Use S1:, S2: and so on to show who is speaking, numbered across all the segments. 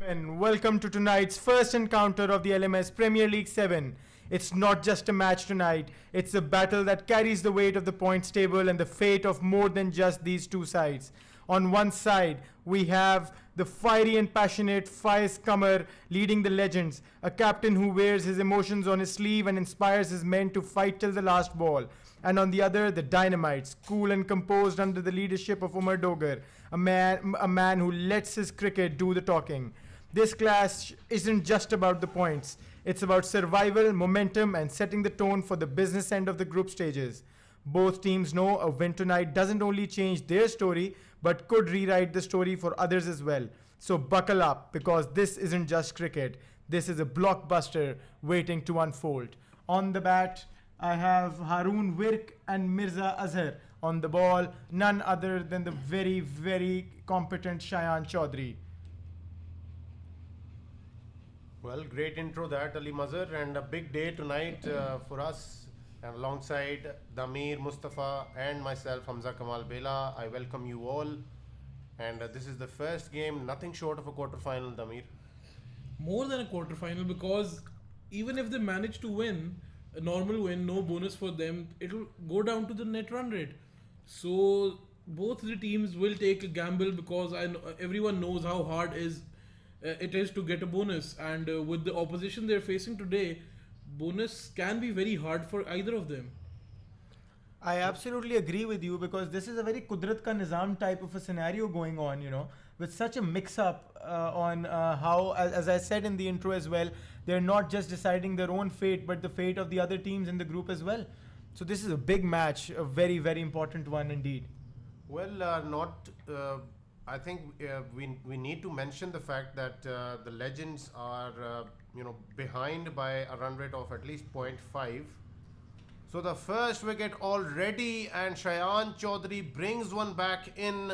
S1: And welcome to tonight's first encounter of the LMS Premier League 7. It's not just a match tonight, it's a battle that carries the weight of the points table and the fate of more than just these two sides. On one side, we have the fiery and passionate Faiz Qamar leading the Legends, a captain who wears his emotions on his sleeve and inspires his men to fight till the last ball. And on the other, the Dynamites, cool and composed under the leadership of Omar Doger, a man who lets his cricket do the talking. This clash isn't just about the points. It's about survival, momentum, and setting the tone for the business end of the group stages. Both teams know a win tonight doesn't only change their story, but could rewrite the story for others as well. So buckle up, because this isn't just cricket. This is a blockbuster waiting to unfold. On the bat, I have Haroon Virk and Mirza Azhar. On the ball, none other than the very, very competent Shayan Chaudhry.
S2: Well, great intro that, Ali Mazhar, and a big day tonight for us. And alongside Damir, Mustafa, and myself, Hamza Kamal Bela, I welcome you all. And this is the first game, nothing short of a quarter-final, Damir.
S3: More than a quarter-final, because even if they manage to win, a normal win, no bonus for them, it'll go down to the net run rate. So both the teams will take a gamble, because everyone knows how hard it is to get a bonus, and with the opposition they're facing today, bonus can be very hard for either of them.
S1: I absolutely agree with you, because this is a very Kudrat ka Nizam type of a scenario going on, with such a mix-up on how, as I said in the intro as well, they're not just deciding their own fate, but the fate of the other teams in the group as well. So this is a big match, a very, very important one indeed.
S2: Well, I think we need to mention the fact that the Legends are behind by a run rate of at least 0.5. So the first wicket already, and Shayan Chaudhry brings one back in,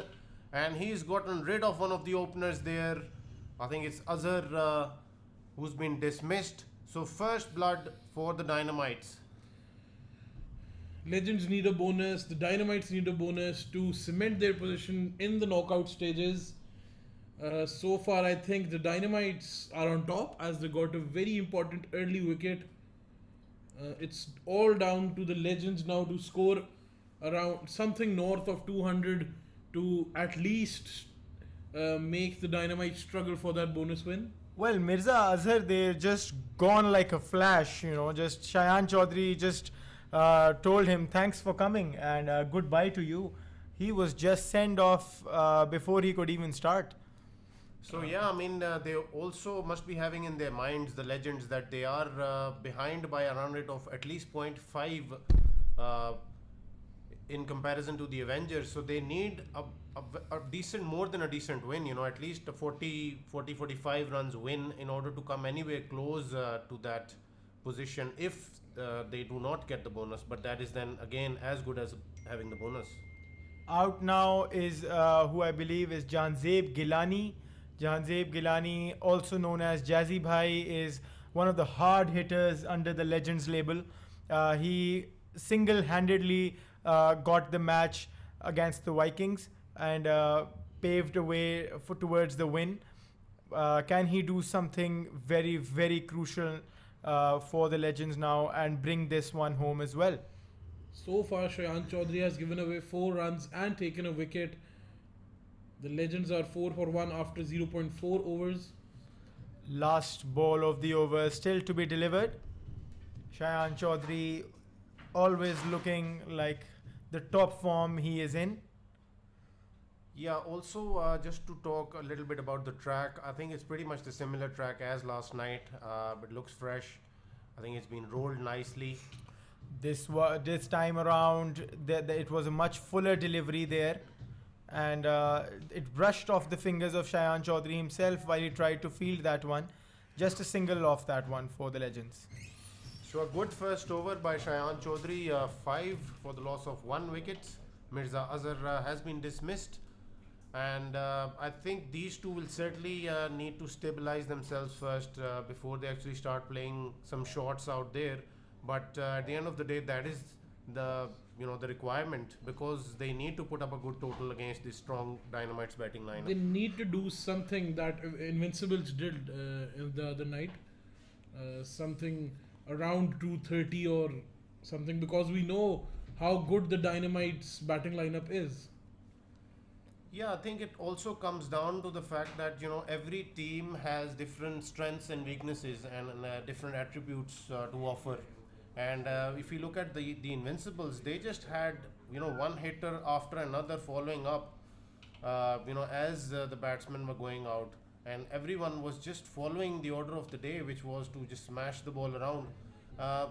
S2: and he's gotten rid of one of the openers there. I think it's Azhar who's been dismissed. So first blood for the Dynamites.
S3: Legends need a bonus, the Dynamites need a bonus to cement their position in the knockout stages. So far, I think the Dynamites are on top, as they got a very important early wicket. It's all down to the Legends now to score around something north of 200 to at least make the Dynamites struggle for that bonus win.
S1: Well, Mirza Azhar, they're just gone like a flash, just Shayan Chaudhry just told him thanks for coming and goodbye to you. He was just sent off before he could even start.
S2: So yeah, I mean, they also must be having in their minds, the Legends, that they are behind by a run rate of at least 0.5 in comparison to the Avengers. So they need a decent, more than a decent win, at least a 40-45 runs win in order to come anywhere close to that position if they do not get the bonus. But that is then again as good as having the bonus.
S1: Out now is who I believe is Janzeb Gilani. Janzeb Gilani, also known as Jazzy Bhai, is one of the hard hitters under the Legends label. He single-handedly got the match against the Vikings and paved a way towards the win. Can he do something very, very crucial for the Legends now and bring this one home as well?
S3: So far, Shayan Chaudhry has given away 4 runs and taken a wicket. The Legends are 4 for 1 after 0.4 overs.
S1: Last ball of the over still to be delivered. Shayan Chaudhry always looking like the top form he is in.
S2: Yeah, also just to talk a little bit about the track, I think it's pretty much the similar track as last night, but looks fresh. I think it's been rolled nicely.
S1: This time around, it was a much fuller delivery there, and it brushed off the fingers of Shayan Chaudhry himself while he tried to field that one. Just a single off that one for the Legends.
S2: So a good first over by Shayan Chaudhry, 5 for the loss of 1 wicket. Mirza Azhar has been dismissed. And I think these two will certainly need to stabilize themselves first before they actually start playing some shots out there. But at the end of the day, that is the the requirement, because they need to put up a good total against the strong Dynamites batting lineup.
S3: They need to do something that Invincibles did in the other night. Something around 230 or something, because we know how good the Dynamites batting lineup is.
S2: Yeah, I think it also comes down to the fact that every team has different strengths and weaknesses and different attributes to offer. And if you look at the Invincibles, they just had one hitter after another following up. As the batsmen were going out, and everyone was just following the order of the day, which was to just smash the ball around.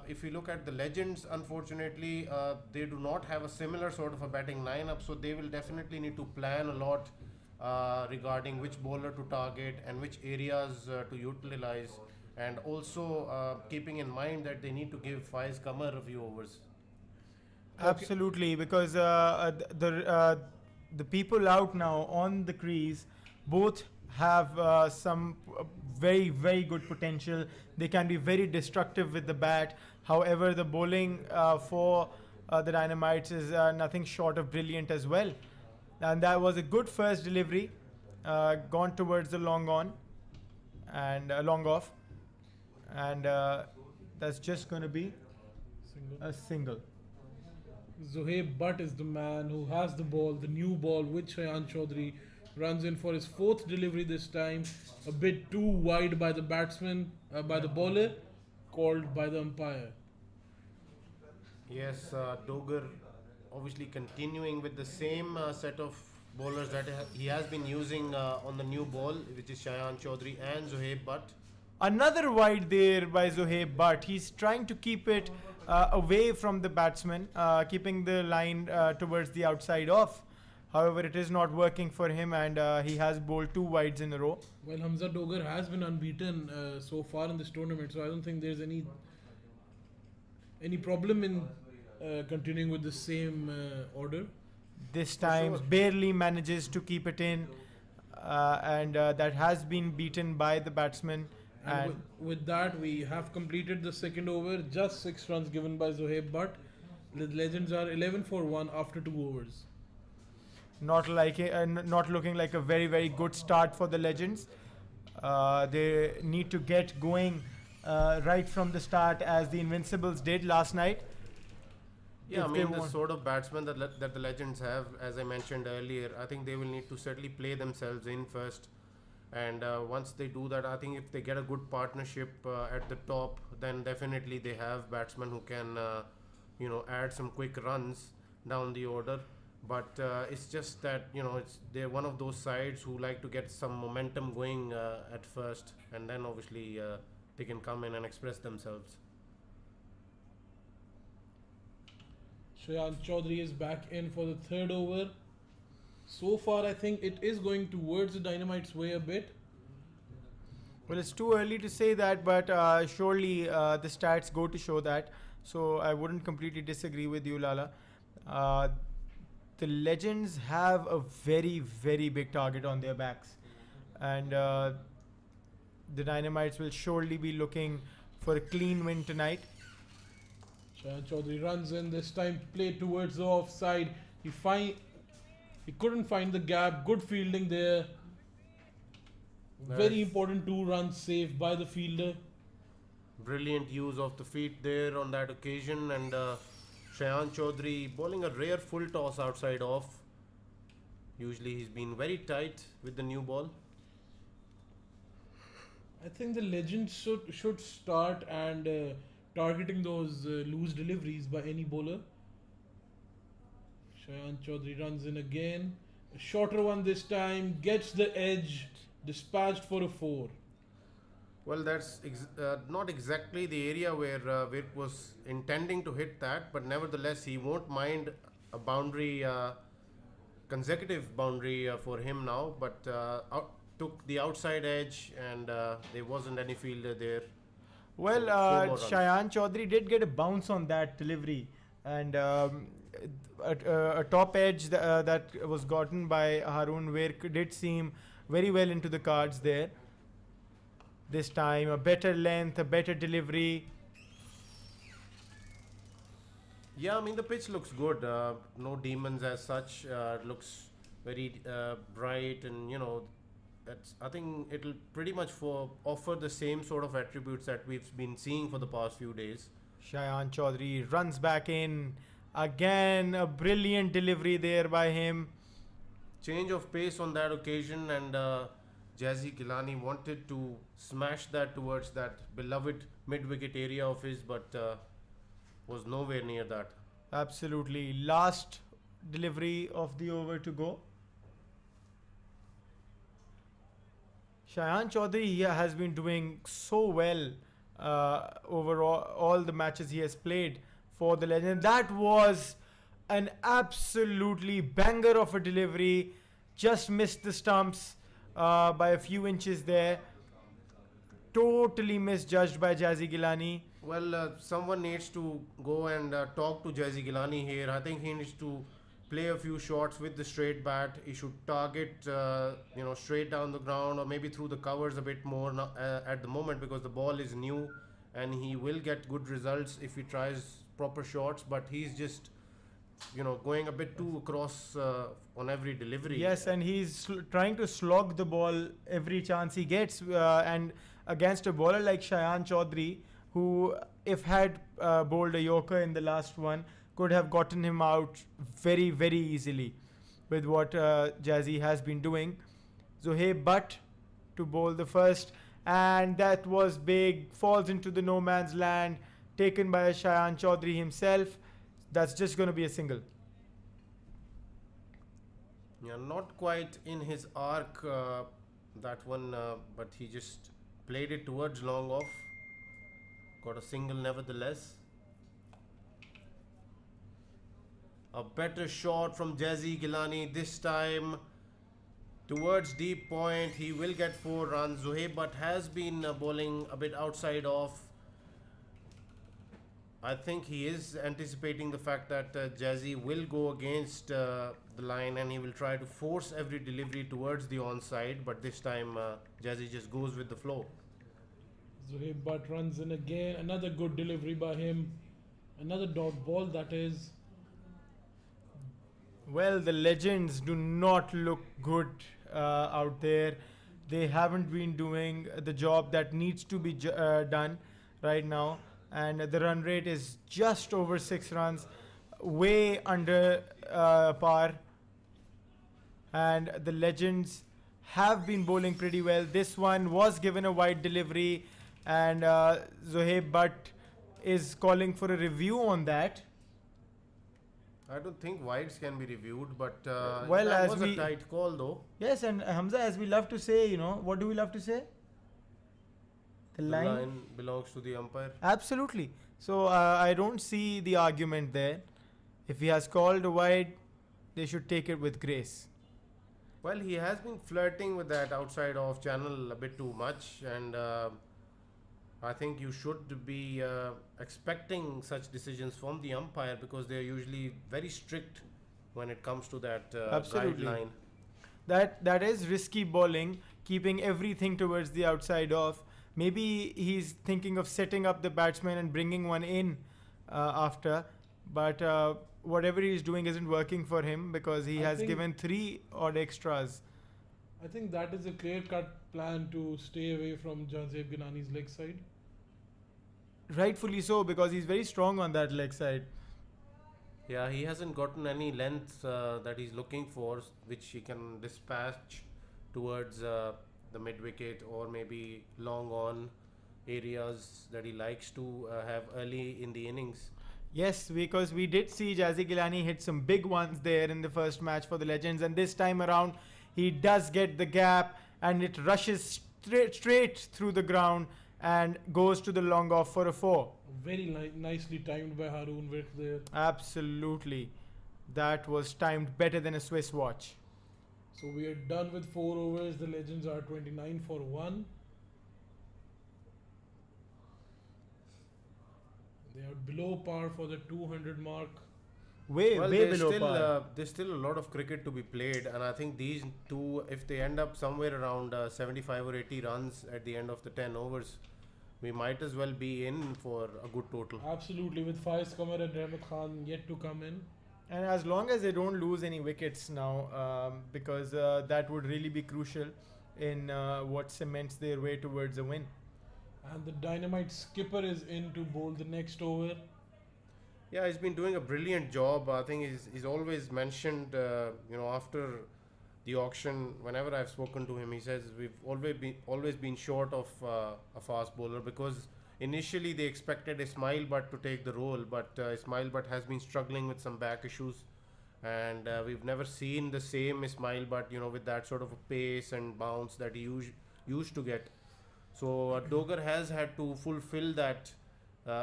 S2: If you look at the Legends, unfortunately, they do not have a similar sort of a batting lineup, so they will definitely need to plan a lot regarding which bowler to target and which areas to utilize, and also keeping in mind that they need to give Faiz Qamar a few overs.
S1: Absolutely, because the people out now on the crease both have some very, very good potential. They can be very destructive with the bat. However, the bowling for the Dynamites is nothing short of brilliant as well. And that was a good first delivery, gone towards the long on and long off, and that's just going to be a single.
S3: Zohaib Butt is the man who has the ball, the new ball, with Shayan Chaudhary. Runs in for his fourth delivery this time. A bit too wide by the batsman, by the bowler, called by the umpire.
S2: Yes, Doger obviously continuing with the same set of bowlers that he has been using on the new ball, which is Shayan Chaudhary and Zohaib Butt.
S1: Another wide there by Zohaib Butt. He's trying to keep it away from the batsman, keeping the line towards the outside off. However, it is not working for him, and he has bowled two wides in a row.
S3: Well, Hamza Doger has been unbeaten so far in this tournament, so I don't think there's any problem in continuing with the same order.
S1: This time, barely manages to keep it in, and that has been beaten by the batsman.
S3: And with that, we have completed the second over. Just 6 runs given by Zohaib Butt. The Legends are 11 for 1 after 2 overs.
S1: Not looking like a very, very good start for the Legends. They need to get going right from the start, as the Invincibles did last night.
S2: Yeah, I mean, the sort of batsmen that the Legends have, as I mentioned earlier, I think they will need to certainly play themselves in first. And once they do that, I think if they get a good partnership at the top, then definitely they have batsmen who can, add some quick runs down the order. But it's just that they're one of those sides who like to get some momentum going at first, and then obviously they can come in and express themselves.
S3: Shayan Chaudhary is back in for the third over. So far, I think it is going towards the Dynamites' way a bit.
S1: Well, it's too early to say that, but surely the stats go to show that. So I wouldn't completely disagree with you, Lala. The Legends have a very, very big target on their backs, and the Dynamites will surely be looking for a clean win tonight.
S3: Shayan Chaudhary runs in, this time play towards the offside. He couldn't find the gap. Good fielding there. Very important 2 runs saved by the fielder.
S2: Brilliant use of the feet there on that occasion, and Shayan Chaudhary bowling a rare full toss outside off. Usually he's been very tight with the new ball.
S3: I think the Legends should start and targeting those loose deliveries by any bowler. Shayan Chaudhary runs in again. A shorter one this time. Gets the edge. Dispatched for a 4.
S2: Well, that's not exactly the area where Virk was intending to hit that, but nevertheless he won't mind a boundary, consecutive boundary for him now, but took the outside edge, and there wasn't any fielder there.
S1: Well, Shayan Chaudhary did get a bounce on that delivery, and a top edge that was gotten by Haroon Virk did seem very well into the cards there. This time, a better length, a better delivery.
S2: Yeah, I mean the pitch looks good. No demons as such. Looks very bright, and I think it'll pretty much offer the same sort of attributes that we've been seeing for the past few days.
S1: Shayan Chaudhary runs back in. Again, a brilliant delivery there by him.
S2: Change of pace on that occasion, and Jazzy Gilani wanted to smash that towards that beloved mid-wicket area of his, but was nowhere near that.
S1: Absolutely. Last delivery of the over to go. Shayan Chaudhary has been doing so well over all the matches he has played for the Legend. That was an absolutely banger of a delivery. Just missed the stumps by a few inches there. Totally misjudged by Jazzy Gilani.
S2: Well, someone needs to go and talk to Jazzy Gilani here. I think he needs to play a few shots with the straight bat. He should target, straight down the ground, or maybe through the covers a bit more at the moment, because the ball is new and he will get good results if he tries proper shots. But he's just, going a bit too across on every delivery.
S1: Yes, and he's trying to slog the ball every chance he gets, and against a bowler like Shayan Chaudhary, who, if had bowled a Yorker in the last one, could have gotten him out very, very easily with what Jazzy has been doing. Zohaib Butt to bowl the first, and that was big. Falls into the no man's land, taken by Shayan Chaudhary himself. That's just going to be a single.
S2: Yeah, not quite in his arc, that one, but he just played it towards long off. Got a single nevertheless. A better shot from Jazzy Gilani this time towards deep point. He will get 4 runs. Zohaib Butt has been bowling a bit outside off. I think he is anticipating the fact that Jazzy will go against the line, and he will try to force every delivery towards the onside, but this time Jazzy just goes with the flow.
S3: Zohaib Butt runs in again. Another good delivery by him. Another dot ball, that is.
S1: Well, the Legends do not look good out there. They haven't been doing the job that needs to be done right now. And the run rate is just over 6 runs, way under par. And the Legends have been bowling pretty well. This one was given a wide delivery, and Zohaib Butt is calling for a review on that.
S2: I don't think wides can be reviewed, but
S1: Well,
S2: that
S1: as
S2: was
S1: we-
S2: a tight call though.
S1: Yes, and Hamza, as we love to say, what do we love to say? The
S2: The
S1: line.
S2: line belongs to the umpire.
S1: Absolutely. So I don't see the argument there. If he has called a wide, they should take it with grace.
S2: Well, he has been flirting with that outside off channel a bit too much, and I think you should be expecting such decisions from the umpire, because they are usually very strict when it comes to that
S1: Absolutely.
S2: guideline.
S1: That is risky bowling, keeping everything towards the outside off. Maybe he's thinking of setting up the batsman and bringing one in after, but whatever he's doing isn't working for him, because he
S3: I
S1: has
S3: think-
S1: given 3 odd extras.
S3: I think that is a clear-cut plan to stay away from Jazzy Gilani's leg side.
S1: Rightfully so, because he's very strong on that leg side.
S2: Yeah, he hasn't gotten any length that he's looking for, which he can dispatch towards the mid wicket, or maybe long on areas that he likes to have early in the innings.
S1: Yes, because we did see Jazzy Gilani hit some big ones there in the first match for the Legends, and this time around he does get the gap, and it rushes straight through the ground and goes to the long off for a 4.
S3: Very nicely timed by Haroon Virk there.
S1: Absolutely. That was timed better than a Swiss watch.
S3: So we are done with 4 overs. The Legends are 29 for 1. They are below par for the 200 mark.
S1: Way
S2: Well,
S1: below par.
S2: there's still a lot of cricket to be played, and I think these two, if they end up somewhere around 75 or 80 runs at the end of the 10 overs, we might as well be in for a good total.
S3: Absolutely, with Faiz Qamar and Rehmat Khan yet to come in.
S1: And as long as they don't lose any wickets now, because that would really be crucial in what cements their way towards a win.
S3: And the Dynamite skipper is in to bowl the next over.
S2: Yeah, he's been doing a brilliant job. I think he's always mentioned, after the auction, whenever I've spoken to him, he says we've always been short of a fast bowler, because initially they expected Ismail Butt to take the role, but Ismail Butt has been struggling with some back issues, and we've never seen the same Ismail Butt, with that sort of a pace and bounce that he used to get. So Doger has had to fulfill that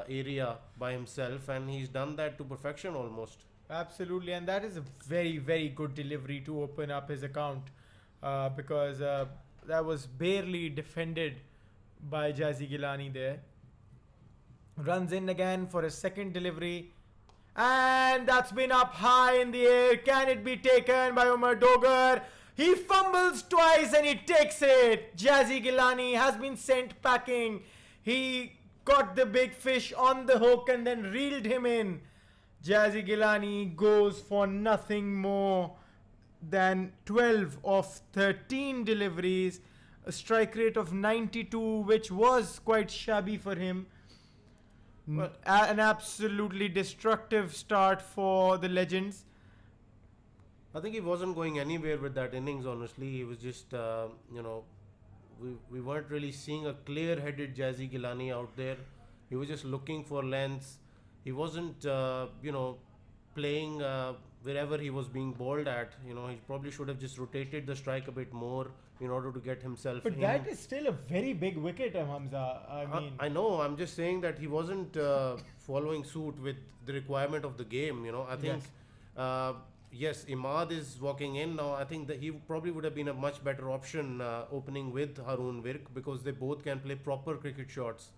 S2: area by himself, and he's done that to perfection almost.
S1: Absolutely, and that is a very, very good delivery to open up his account, because that was barely defended by Jazzy Gilani there. Runs in again for a second delivery, and that's been up high in the air. Can it be taken by Omar Doger? He fumbles twice and he takes it. Jazzy Gilani has been sent packing. He got the big fish on the hook and then reeled him in. Jazzy Gilani goes for nothing more than 12 of 13 deliveries, a strike rate of 92, which was quite shabby for him.
S2: Well,
S1: An absolutely destructive start for the Legends.
S2: I think he wasn't going anywhere with that innings, honestly. He was just, we weren't really seeing a clear-headed Jazzy Gilani out there. He was just looking for lengths. He wasn't, playing wherever he was being bowled at. He probably should have just rotated the strike a bit more in order to get himself
S1: But
S2: in.
S1: that is still a very big wicket, Hamza. I mean,
S2: I know. I'm just saying that he wasn't following suit with the requirement of the game. I think, yes, Imad is walking in now. I think that he probably would have been a much better option opening with Haroon Virk, because they both can play proper cricket shots,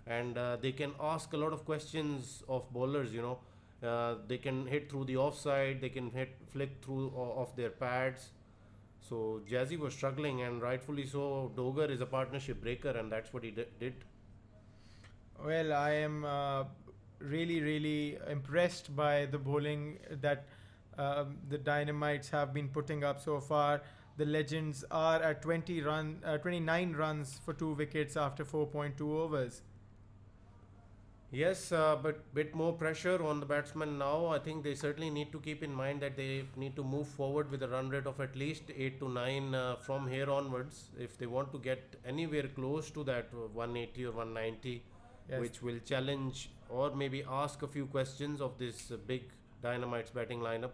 S2: and they can ask a lot of questions of bowlers. They can hit through the offside. They can flick through off their pads. So Jazzy was struggling, and rightfully so. Doger is a partnership breaker, and that's what he did.
S1: well, I am really, really impressed by the bowling that the Dynamites have been putting up so far. The Legends are at 29 runs for 2 wickets after 4.2 overs.
S2: Yes, but bit more pressure on the batsmen now. I think they certainly need to keep in mind that they need to move forward with a run rate of at least 8 to 9 from here onwards if they want to get anywhere close to that 180 or 190,
S1: Yes.
S2: which will challenge or maybe ask a few questions of this big Dynamites batting lineup.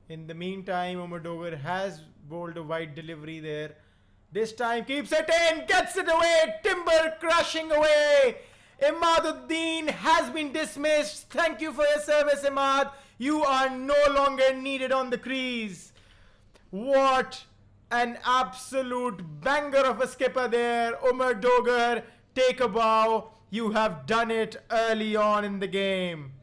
S1: In the meantime, Omar Doger has bowled a wide delivery there. This time keeps it in, gets it away, timber crashing away. Imaduddin has been dismissed. Thank you for your service, Imad. You are no longer needed on the crease. What an absolute banger of a skipper there. Omar Doger, take a bow. You have done it early on in the game.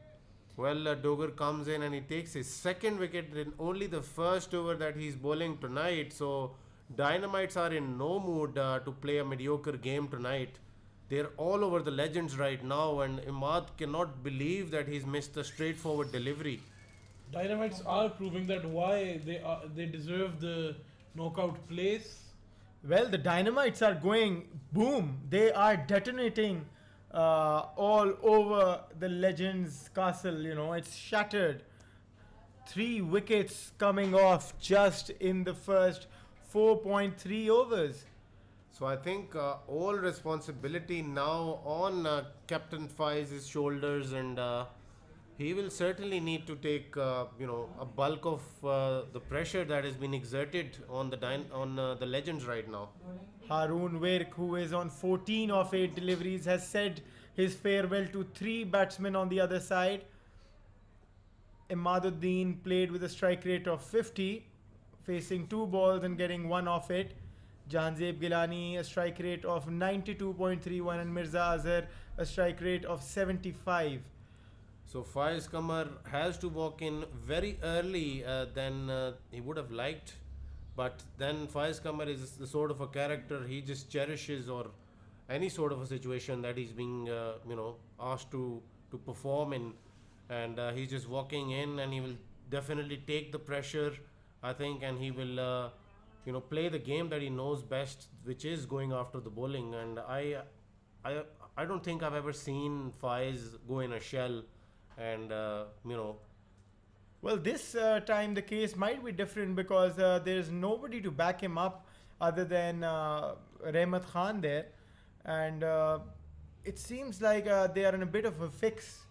S2: Well, Doger comes in and he takes his second wicket in only the first over that he's bowling tonight. So, Dynamites are in no mood to play a mediocre game tonight. They're all over the Legends right now, and Imad cannot believe that he's missed a straightforward delivery.
S3: Dynamites are proving that why they deserve the knockout place.
S1: Well, the Dynamites are going boom. They are detonating all over the Legends castle. It's shattered. 3 wickets coming off just in the first 4.3 overs.
S2: So I think all responsibility now on Captain Faiz's shoulders, and he will certainly need to take a bulk of the pressure that has been exerted on the Legends right now.
S1: Haroon Virk, who is on 14 of 8 deliveries, has said his farewell to 3 batsmen on the other side. Imaduddin played with a strike rate of 50, facing 2 balls and getting 1 off it. Jahanzeb Gilani, a strike rate of 92.31, and Mirza Azhar, a strike rate of 75.
S2: So Faiz Qamar has to walk in very early than he would have liked. But then Faiz Qamar is the sort of a character he just cherishes, or any sort of a situation that he's being asked to perform in, and he's just walking in, and he will definitely take the pressure, I think, and he will play the game that he knows best, which is going after the bowling. And I don't think I've ever seen Faiz go in a shell, and
S1: Well, this time the case might be different because there's nobody to back him up other than Rehmat Khan there, and it seems like they are in a bit of a fix.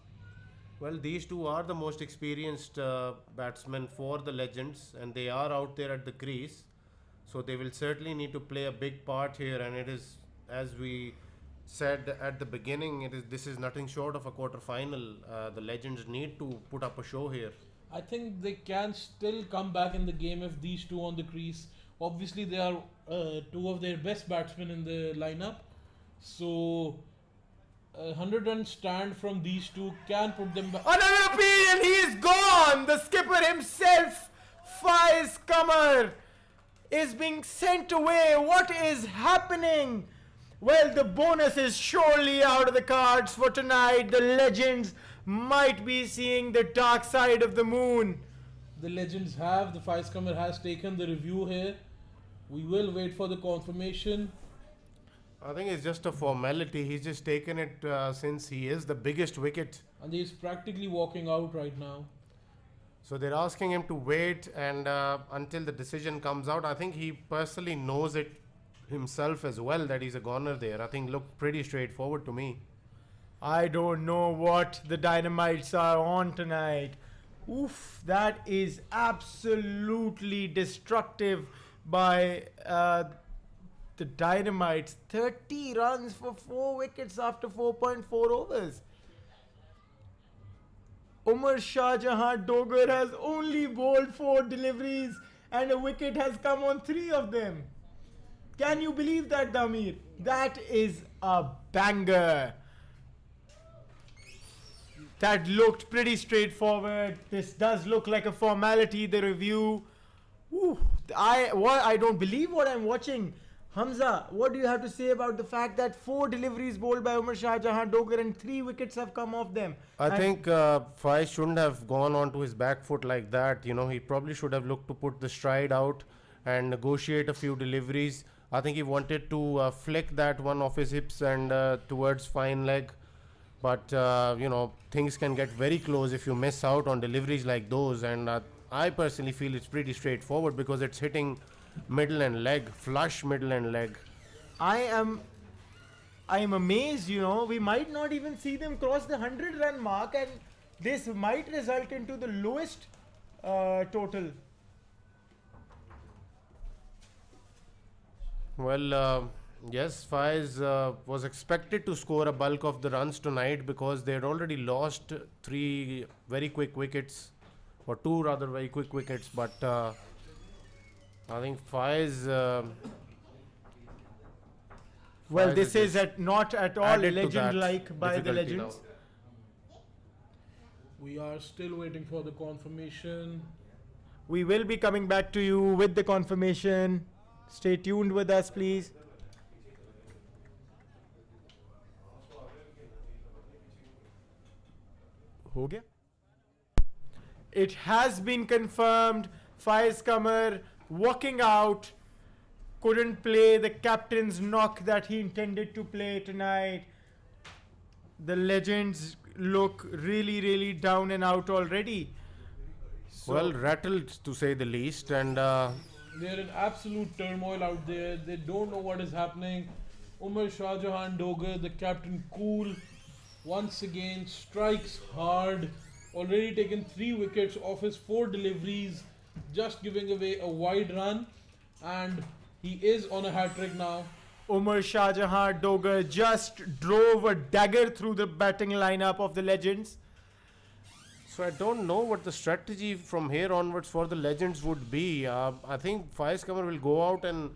S2: well, these two are the most experienced batsmen for the Legends, and they are out there at the crease, so they will certainly need to play a big part here. And it is, as we said at the beginning, this is nothing short of a quarter final. The Legends need to put up a show here.
S3: I think they can still come back in the game if these two on the crease. Obviously, they are two of their best batsmen in the lineup. So, a 100-run stand from these two can put them back.
S1: Another appeal and he is gone. The skipper himself, Faiz Qamar, is being sent away. What is happening? Well, the bonus is surely out of the cards for tonight. The Legends might be seeing the dark side of the moon.
S3: The Legends have, the Faiz Qamar has taken the review here. We will wait for the confirmation.
S2: I think it's just a formality. He's just taken it since he is the biggest wicket.
S3: And he is practically walking out right now.
S2: So they're asking him to wait and until the decision comes out. I think he personally knows it himself as well that he's a goner there. I think looked pretty straightforward to me.
S1: I don't know what the Dynamites are on tonight. Oof, that is absolutely destructive by the Dynamites. 30 runs for 4 wickets after 4.4 overs. Omar Doger has only bowled 4 deliveries and a wicket has come on 3 of them. Can you believe that, Damir? That is a banger. That looked pretty straightforward. This does look like a formality, the review. Ooh, I don't believe what I'm watching. Hamza, what do you have to say about the fact that 4 deliveries bowled by Omar Doger and 3 wickets have come off them?
S2: I think Faiz shouldn't have gone on to his back foot like that. He probably should have looked to put the stride out and negotiate a few deliveries. I think he wanted to flick that one off his hips and towards fine leg. But, things can get very close if you miss out on deliveries like those. And I personally feel it's pretty straightforward because it's hitting middle and leg, flush middle and leg.
S1: I am amazed, we might not even see them cross the 100-run mark, and this might result into the lowest total.
S2: Well, yes, Faiz was expected to score a bulk of the runs tonight because they had already lost 3 very quick wickets, or 2 rather very quick wickets, but I think Faiz...
S1: well,
S2: Faiz
S1: this is not at all legend-like by the
S2: difficulty
S1: Legends.
S2: now.
S3: We are still waiting for the confirmation.
S1: We will be coming back to you with the confirmation. Stay tuned with us, please. हो गया? It has been confirmed. Faiz Qamar walking out. Couldn't play the captain's knock that he intended to play tonight. The Legends look really, really down and out already.
S2: Well, rattled to say the least, and
S3: They're in absolute turmoil out there. They don't know what is happening. Umar Doger, the captain, cool, once again strikes hard. Already taken 3 wickets off his 4 deliveries, just giving away a wide run, and he is on a hat-trick now.
S1: Umar Doger just drove a dagger through the batting lineup of the Legends.
S2: so I don't know what the strategy from here onwards for the Legends would be. I think Faiz Qamar will go out and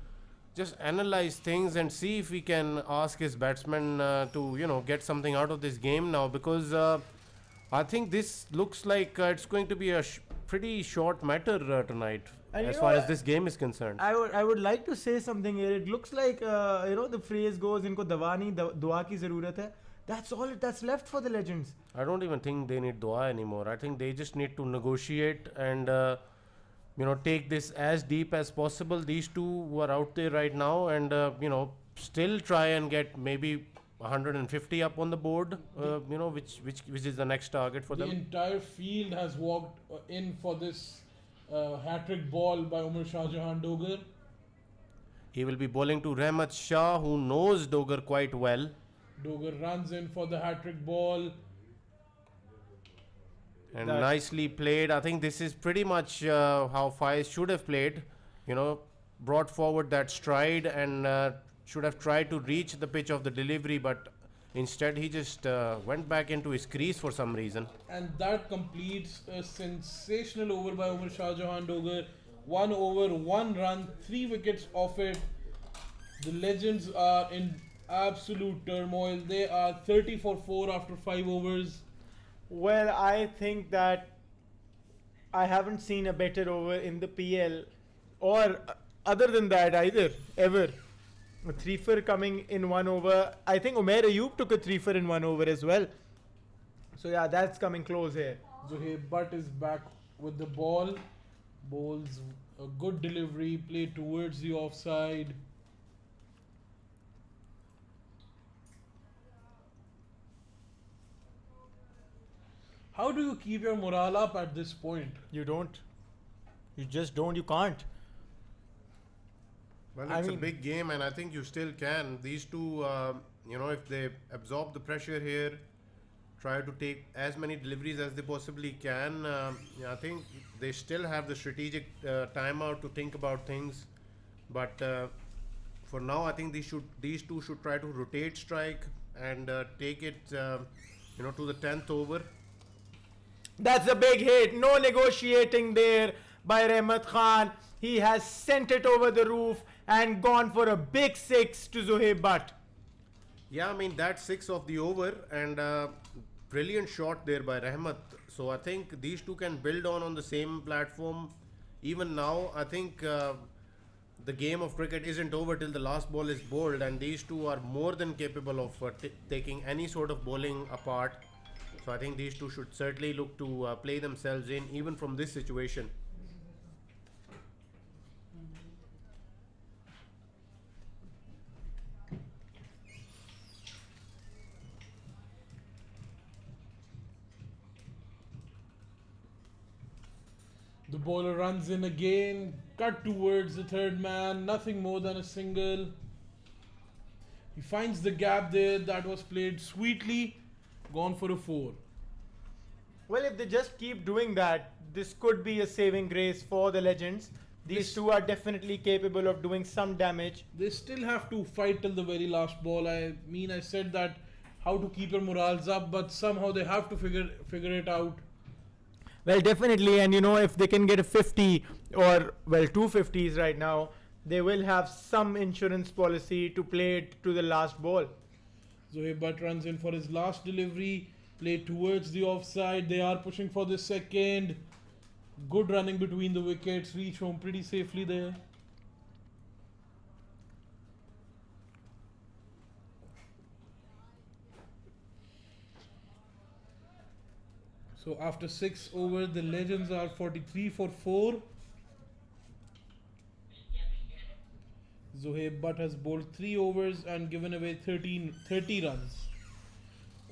S2: just analyze things and see if we can ask his batsmen to get something out of this game now, because I think this looks like it's going to be a pretty short matter tonight.
S1: And
S2: as far as this game is concerned.
S1: I would like to say something here. It looks like the phrase goes, "Inko dawa nahi, dua ki zarurat hai." That's all that's left for the legends.
S2: I don't even think they need dua anymore. I think they just need to negotiate and take this as deep as possible. These two who are out there right now, and still try and get maybe 150 up on the board. Which is the next target for
S3: The
S2: them.
S3: entire field has walked in for this hat-trick ball by Umar Shahjahan Doger.
S2: He will be bowling to Rehmat Shah, who knows Doger quite well.
S3: Doger runs in for the hat-trick ball.
S2: And nicely played. I think this is pretty much how Faiz should have played. Brought forward that stride and should have tried to reach the pitch of the delivery, but instead he just went back into his crease for some reason.
S3: And that completes a sensational over by Umar Shahjahan Doger. 1 over, 1 run, 3 wickets off it. The legends are in absolute turmoil. They are 30 for 4 after 5 overs.
S1: Well, I think that I haven't seen a better over in the PL, or other than that either, ever. A threefer coming in 1 over. I think Umair Ayub took a threefer in 1 over as well. So yeah, that's coming close here.
S3: Zohaib Butt is back with the ball. Bowls a good delivery, played towards the offside. How do you keep your morale up at this point?
S1: You don't. You just don't. You can't.
S2: Well, it's a big game, and I think you still can. These two, if they absorb the pressure here, try to take as many deliveries as they possibly can. I think they still have the strategic timeout to think about things. But for now, I think these two should try to rotate strike and take it, to the 10th over.
S1: That's a big hit. No negotiating there by Rehmat Khan. He has sent it over the roof and gone for a big 6 to Zohaib Butt.
S2: Yeah, I mean, that's 6 of the over, and brilliant shot there by Rehmat. So I think these two can build on the same platform. Even now, I think the game of cricket isn't over till the last ball is bowled, and these two are more than capable of taking any sort of bowling apart. So I think these two should certainly look to play themselves in, even from this situation.
S3: The bowler runs in again, cut towards the third man, nothing more than a single. He finds the gap there, that was played sweetly, gone for a 4.
S1: Well, if they just keep doing that, this could be a saving grace for the legends. These two are definitely capable of doing some damage.
S3: They still have to fight till the very last ball. I said that how to keep your morals up, but somehow they have to figure it out.
S1: Well, definitely, and if they can get a 50 or, well, 250s right now, they will have some insurance policy to play it to the last ball.
S3: Zohaib Butt runs in for his last delivery, played towards the offside. They are pushing for the second. Good running between the wickets, reach home pretty safely there. So after 6 overs, the legends are 43 for 4. Zohaib Butt has bowled 3 overs and given away 30 runs.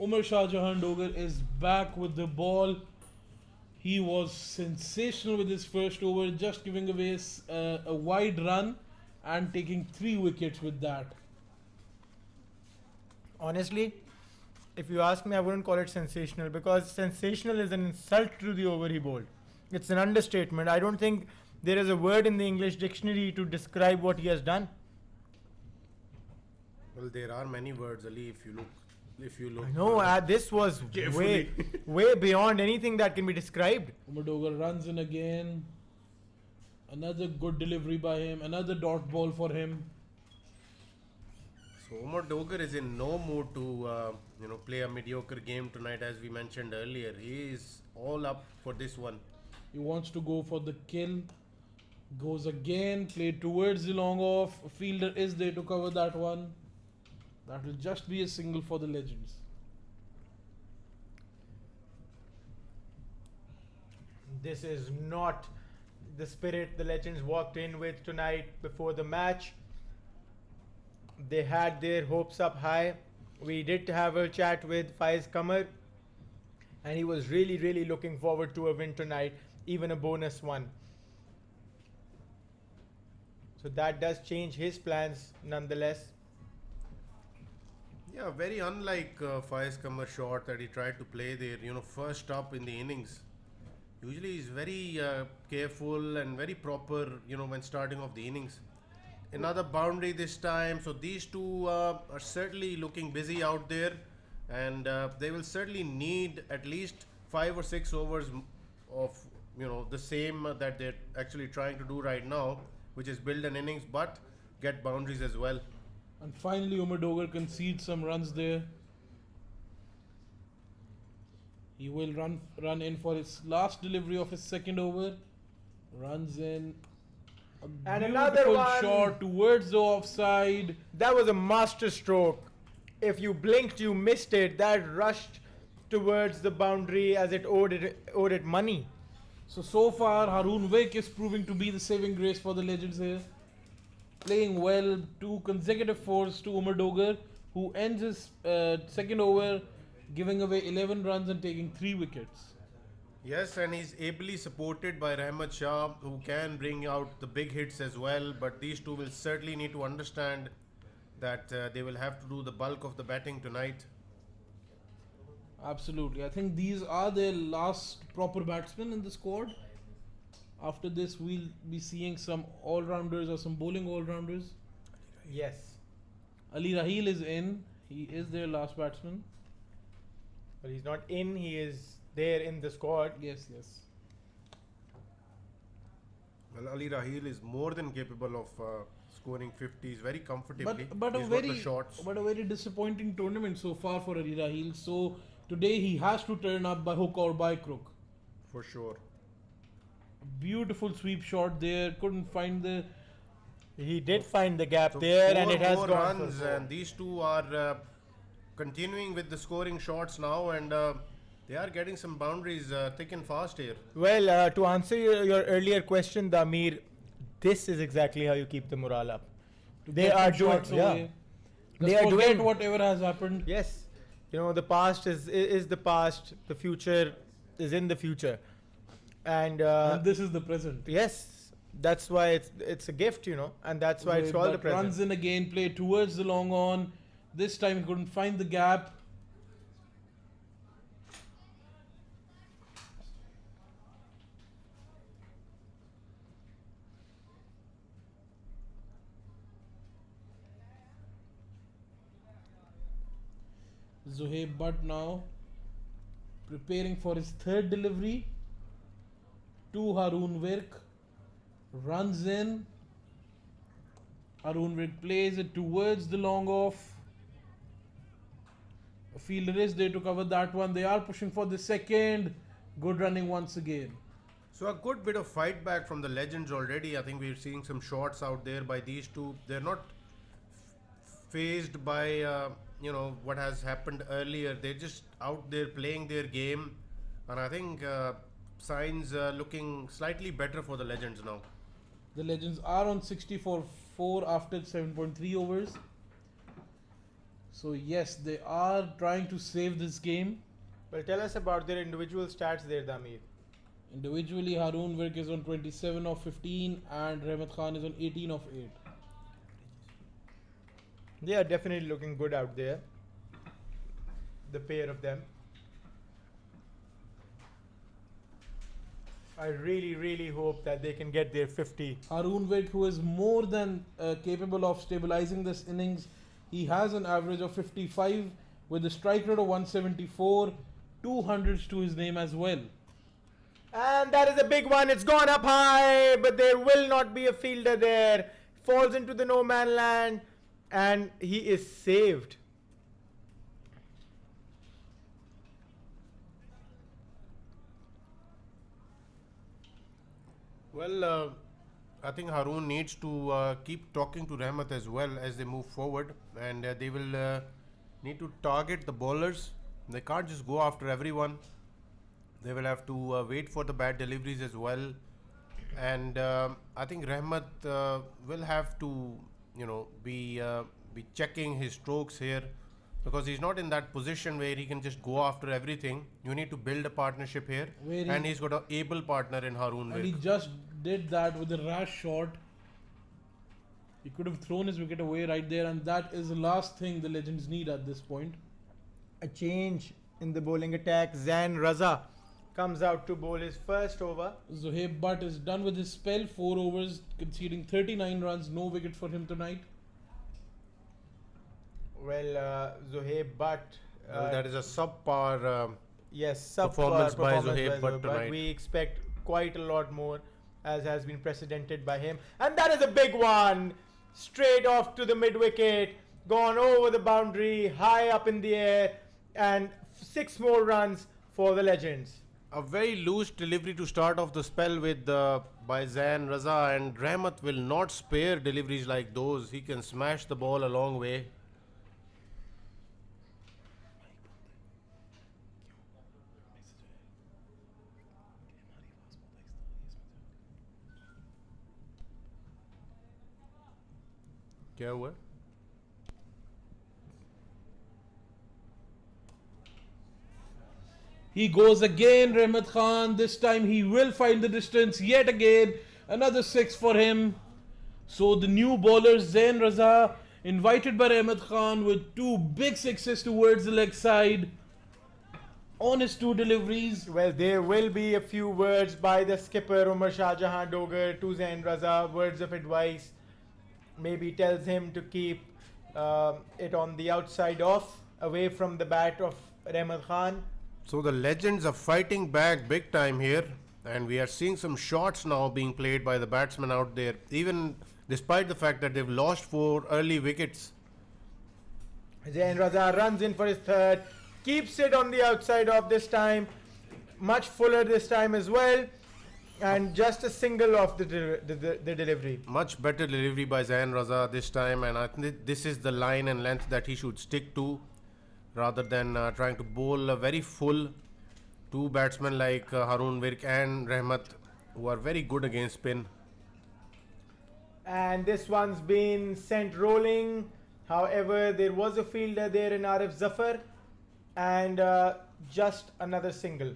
S3: Umar Shahjahan Doger is back with the ball. He was sensational with his first over, just giving away a wide run and taking 3 wickets with that.
S1: Honestly, if you ask me, I wouldn't call it sensational, because sensational is an insult to the over he bowled. It's an understatement. I don't think there is a word in the English dictionary to describe what he has done.
S2: Well, there are many words, Ali, if you look.
S1: No, this was way beyond anything that can be described.
S3: Omar Doger runs in again. Another good delivery by him. Another dot ball for him.
S2: So Omar Doger is in no mood to play a mediocre game tonight, as we mentioned earlier. He is all up for this one.
S3: He wants to go for the kill. Goes again, played towards the long off. A fielder is there to cover that one. That will just be a single for the Legends.
S1: This is not the spirit the Legends walked in with tonight before the match. They had their hopes up high. We did have a chat with Faiz Kamar, and he was really looking forward to a win tonight, even a bonus one. So that does change his plans nonetheless.
S2: Yeah, very unlike Faiz Kamar shot that he tried to play there, first up in the innings. Usually he's very careful and very proper, when starting off the innings. Another boundary this time, so these two are certainly looking busy out there, and they will certainly need at least 5 or 6 overs of the same that they're actually trying to do right now, which is build an innings but get boundaries as well.
S3: And finally, Omar Doger concedes some runs there. He will run in for his last delivery of his second over. Runs in.
S1: And
S3: Beautiful
S1: another one.
S3: shot towards the offside.
S1: That was a master stroke. If you blinked, you missed it. That rushed towards the boundary as it owed it money.
S3: So far, Haroon Vick is proving to be the saving grace for the Legends here. Playing well, 2 consecutive fours to Omar Doger, who ends his second over giving away 11 runs and taking 3 wickets.
S2: Yes, and he's ably supported by Rehmat Shah, who can bring out the big hits as well. But these two will certainly need to understand that they will have to do the bulk of the batting tonight.
S3: Absolutely. I think these are their last proper batsmen in the squad. After this, we'll be seeing some all-rounders or some bowling all-rounders.
S1: Yes.
S3: Ali Raheel is in. He is their last batsman.
S1: But he's not in, he is there in the squad.
S3: Yes.
S2: Well, Ali Raheel is more than capable of scoring 50s very comfortably.
S3: But
S2: He's got the shots.
S3: a very disappointing tournament so far for Ali Raheel. So today he has to turn up by hook or by crook.
S2: For sure.
S3: Beautiful sweep shot there. Couldn't find the.
S1: He did find the gap
S2: So
S1: there,
S2: 4
S1: and it has
S2: more
S1: gone
S2: runs,
S1: for 4.
S2: and these two are continuing with the scoring shots now, and they are getting some boundaries thick and fast here.
S1: Well, to answer your earlier question, Damir, this is exactly how you keep the morale up. They
S3: Get
S1: are
S3: some
S1: doing,
S3: shots away.
S1: they
S3: Just
S1: are
S3: forget
S1: doing.
S3: whatever has happened.
S1: Yes, the past is the past. The future is in the future, and
S3: And this is the present.
S1: yes, that's why it's a gift, and that's why it's called the
S3: But
S1: present.
S3: runs in again, play towards the long on. This time he couldn't find the gap. Zohaib Butt now preparing for his third delivery to Haroon Virk. Runs in. Haroon Virk plays it towards the long off. A fielder is there to cover that one. They are pushing for the second. Good running once again.
S2: So a good bit of fight back from the Legends already. I think we're seeing some shots out there by these two. They're not phased by what has happened earlier. They're just out there playing their game, and I think signs looking slightly better for the Legends now.
S3: The Legends are on 64-4 after 7.3 overs. So yes, they are trying to save this game.
S1: Well, tell us about their individual stats there, Damir.
S3: Individually, Haroon Virk is on 27 of 15 and Rehmat Khan is on 18 of 8.
S1: They are definitely looking good out there. The pair of them. I really hope that they can get their 50.
S3: Haroon Virk, who is more than capable of stabilizing this innings, he has an average of 55 with a strike rate of 174, 200s to his name as well.
S1: And that is a big one. It's gone up high, but there will not be a fielder there. Falls into the no man land, and he is saved.
S2: Well, I think Haroon needs to keep talking to Rehmat as well as they move forward, and they will need to target the bowlers. They can't just go after everyone. They will have to wait for the bad deliveries as well, and I think Rehmat will have to, be checking his strokes here, because he's not in that position where he can just go after everything. You need to build a partnership here, and he's got an able partner in Haroon.
S3: And he just did that with a rash shot. He could have thrown his wicket away right there, and that is the last thing the Legends need at this point.
S1: A change in the bowling attack. Zain Raza comes out to bowl his first over.
S3: Zohaib Butt is done with his spell. 4 overs, conceding 39 runs. No wicket for him tonight.
S1: Well, Zohaib Butt.
S2: That is a subpar
S1: Performance
S2: by Zohaib Butt tonight.
S1: We expect quite a lot more, as has been precedented by him. And that is a big one. Straight off to the mid wicket, gone over the boundary, high up in the air, and 6 more runs for the Legends.
S2: A very loose delivery to start off the spell with by Zain Raza, and Rehmat will not spare deliveries like those. He can smash the ball a long way. क्या हुआ?
S3: He goes again, Rehmat Khan. This time he will find the distance yet again. Another 6 for him. So the new bowler Zain Raza, invited by Rehmat Khan with 2 big sixes towards the leg side on his 2 deliveries.
S1: Well, there will be a few words by the skipper Omar Doger to Zain Raza, words of advice. Maybe tells him to keep it on the outside off, away from the bat of Rehmat Khan.
S2: So the Legends are fighting back big time here, and we are seeing some shots now being played by the batsmen out there, even despite the fact that they've lost 4 early wickets.
S1: Zain Raza runs in for his 3rd, keeps it on the outside off this time, much fuller this time as well. And just a single off the delivery.
S2: Much better delivery by Zain Raza this time, and I think this is the line and length that he should stick to, rather than trying to bowl a very full 2 batsmen like Haroon Virk and Rehmat, who are very good against spin.
S1: And this one's been sent rolling. However, there was a fielder there in Arif Zafar, and just another single.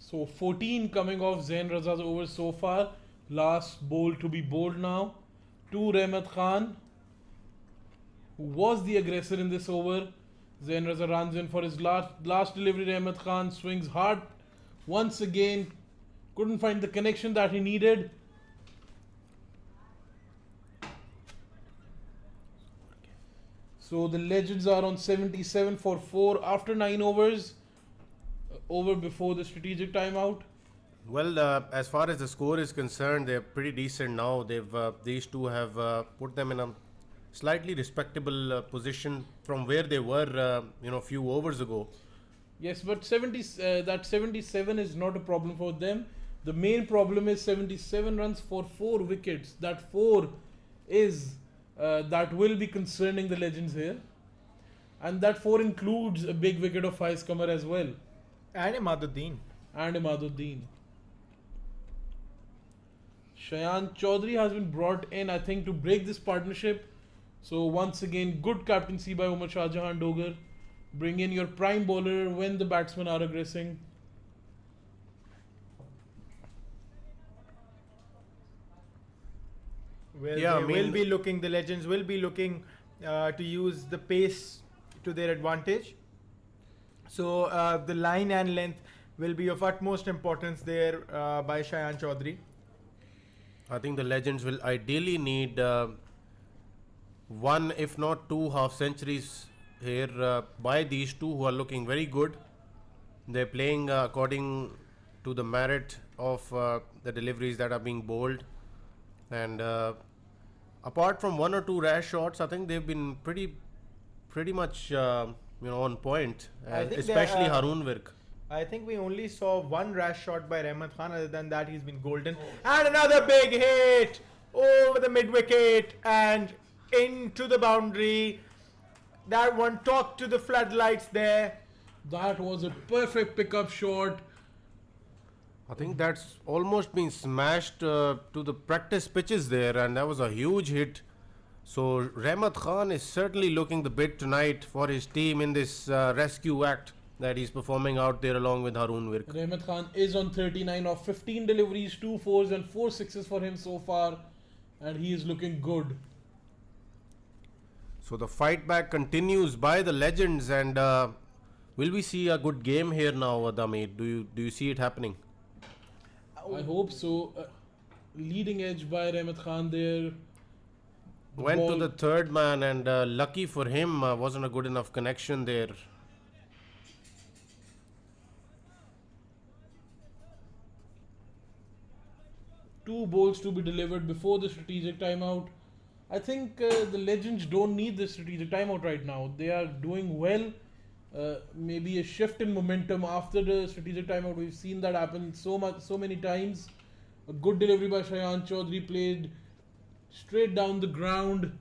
S3: So 14 coming off Zain Raza's over so far. Last bowl to be bowled now to Rehmat Khan, who was the aggressor in this over. Zain Raza runs in for his last delivery. Rehmat Khan swings hard once again. Couldn't find the connection that he needed. So the Legends are on 77 for 4 after 9 overs. Over before the strategic timeout.
S2: Well, as far as the score is concerned, they're pretty decent now. These two have put them in a slightly respectable position from where they were, a few overs ago.
S3: Yes, but 77 is not a problem for them. The main problem is 77 runs for 4 wickets. That 4 is that will be concerning the Legends here, and that 4 includes a big wicket of Faiz Qamar as well.
S1: And Imaduddin.
S3: Shayan Chaudhary has been brought in, I think, to break this partnership. So once again, good captaincy by Omar Doger. Bring in your prime bowler when the batsmen are aggressing.
S1: Well, the Legends will be looking to use the pace to their advantage. So the line and length will be of utmost importance there by Shayan Chaudhary.
S2: I think the Legends will ideally need 1, if not 2 half centuries here by these two who are looking very good. They're playing according to the merit of the deliveries that are being bowled, and apart from 1 or 2 rash shots, I think they've been pretty much on point, especially Haroon Virk.
S1: I think we only saw one rash shot by Rehmat Khan. Other than that, he's been golden. And another big hit over the mid wicket and into the boundary. That one talked to the floodlights there.
S3: That was a perfect pickup shot.
S2: I think that's almost been smashed to the practice pitches there, and that was a huge hit. So Rehmat Khan is certainly looking the bit tonight for his team in this rescue act that he's performing out there along with Haroon Virk.
S3: Rehmat Khan is on 39 of 15 deliveries, 2 fours and 4 sixes for him so far, and he is looking good.
S2: So the fight back continues by the legends, and will we see a good game here now, Adami? Do you see it happening?
S3: I hope so. Leading edge by Rehmat Khan there.
S2: Went to the third man, and lucky for him, wasn't a good enough connection there.
S3: Two balls to be delivered before the strategic timeout. I think the legends don't need the strategic timeout right now. They are doing well. Maybe a shift in momentum after the strategic timeout. We've seen that happen so many times. A good delivery by Shayan Chaudhary, played straight down the ground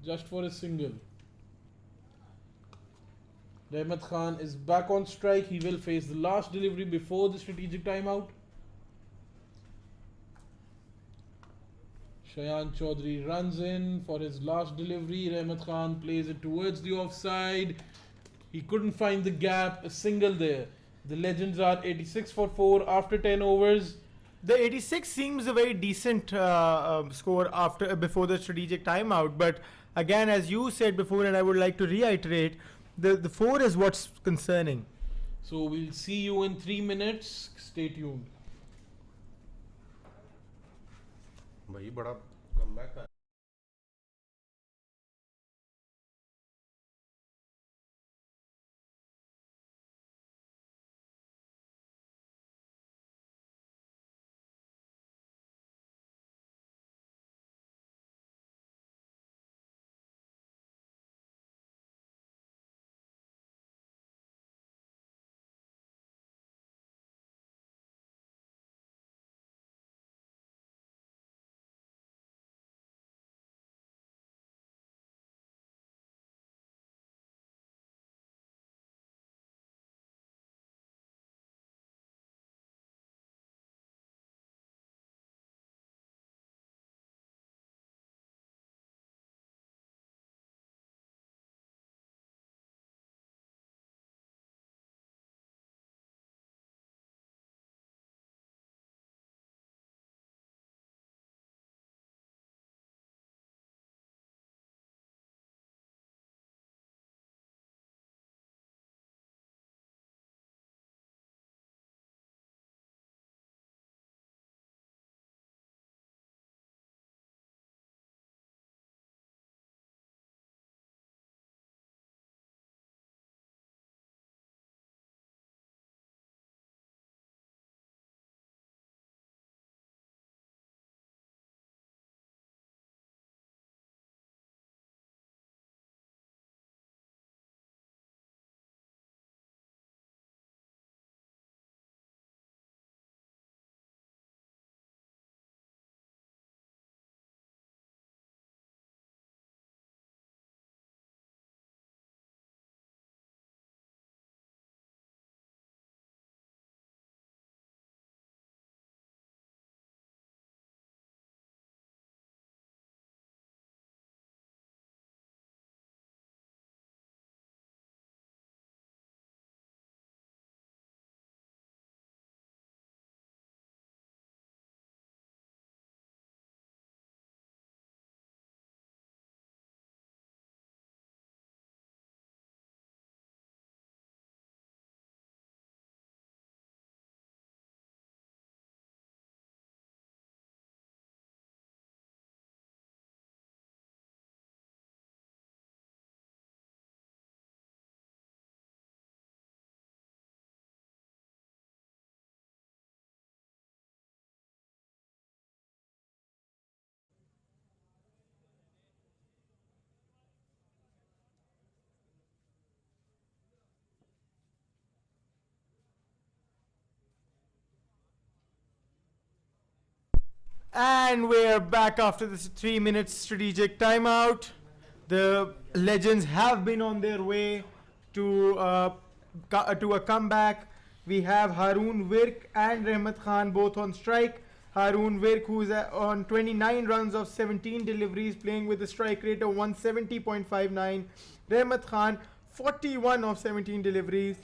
S3: just for a single. Rehmat Khan is back on strike. He will face the last delivery before the strategic timeout. Shayan Chaudhary runs in for his last delivery. Rehmat Khan plays it towards the offside. He couldn't find the gap. A single there. The legends are 86 for 4 after 10 overs.
S1: The 86 seems a very decent score before the strategic timeout. But again, as you said before, and I would like to reiterate, the 4 is what's concerning.
S3: So we'll see you in 3 minutes. Stay tuned.
S2: भाई बड़ा comeback
S1: And we're back after this 3-minute strategic timeout. The legends have been on their way to a comeback. We have Haroon Virk and Rehmat Khan both on strike. Haroon Virk, who's on 29 runs of 17 deliveries, playing with a strike rate of 170.59. Rehmat Khan, 41 of 17 deliveries,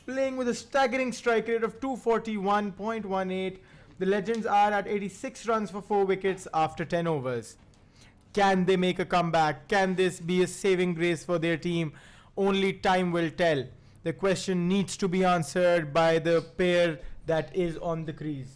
S1: playing with a staggering strike rate of 241.18. The legends are at 86 runs for 4 wickets after 10 overs. Can they make a comeback? Can this be a saving grace for their team? Only time will tell. The question needs to be answered by the pair that is on the crease.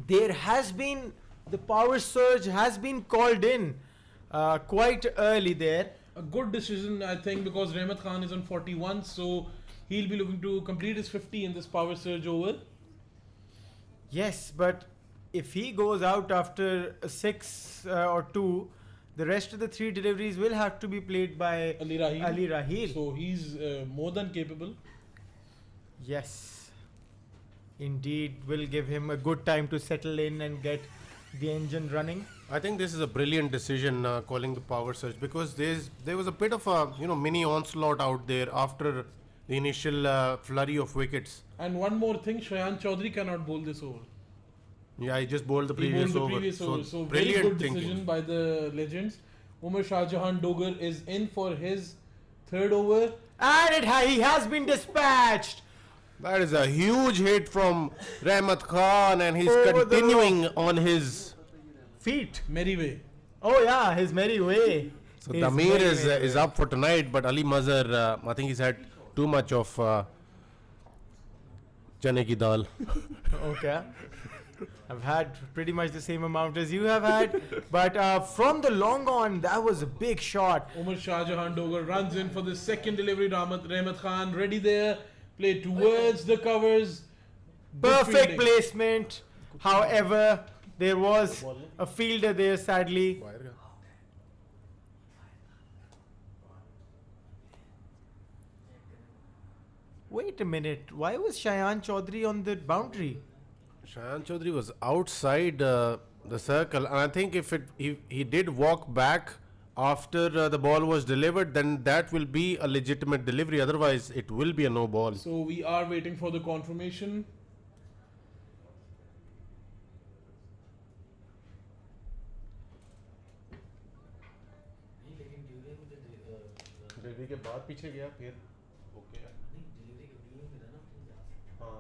S1: There has been, the power surge has been called in quite early there.
S3: A good decision, I think, because Rehmat Khan is on 41, so he'll be looking to complete his 50 in this power surge over.
S1: Yes, but if he goes out after a 6 or 2, the rest of the 3 deliveries will have to be played by
S3: Ali Rahil.
S1: Ali Rahil.
S3: So he's more than capable.
S1: Yes. Indeed, will give him a good time to settle in and get the engine running.
S2: I think this is a brilliant decision calling the power surge, because there was a bit of a mini onslaught out there after the initial flurry of wickets.
S3: And one more thing, Shayan Chaudhary cannot bowl this over.
S2: Yeah, he just bowled the
S3: He
S2: previous
S3: bowled the
S2: over.
S3: previous over. So very
S2: brilliant
S3: good decision
S2: thinking
S3: by the legends. Omar Doger is in for his 3rd over.
S1: And he has been dispatched.
S2: That is a huge hit from Rehmat Khan, and he's
S1: Over the
S2: continuing on his
S1: feet.
S3: Merry way.
S1: Oh yeah, his merry way.
S2: So
S1: His
S2: Damir
S1: merry
S2: is
S1: way.
S2: up for tonight, but Ali Mazhar, I think he's had too much of chane ki dal.
S1: Okay. I've had pretty much the same amount as you have had. But from the long on, that was a big shot.
S3: Omar Doger runs in for the 2nd delivery. Rehmat Khan ready there. Play towards the covers. Good
S1: Perfect
S3: fielding.
S1: placement. However, there was a fielder there, sadly. Wait a minute. Why was Shayan Chaudhary on the boundary?
S2: Shayan Chaudhary was outside the circle, and I think if he did walk back after the ball was delivered, then that will be a legitimate delivery. Otherwise, it will be a no ball.
S3: So we are waiting for the confirmation.
S2: Delivery के बाद पीछे गया फिर okay हाँ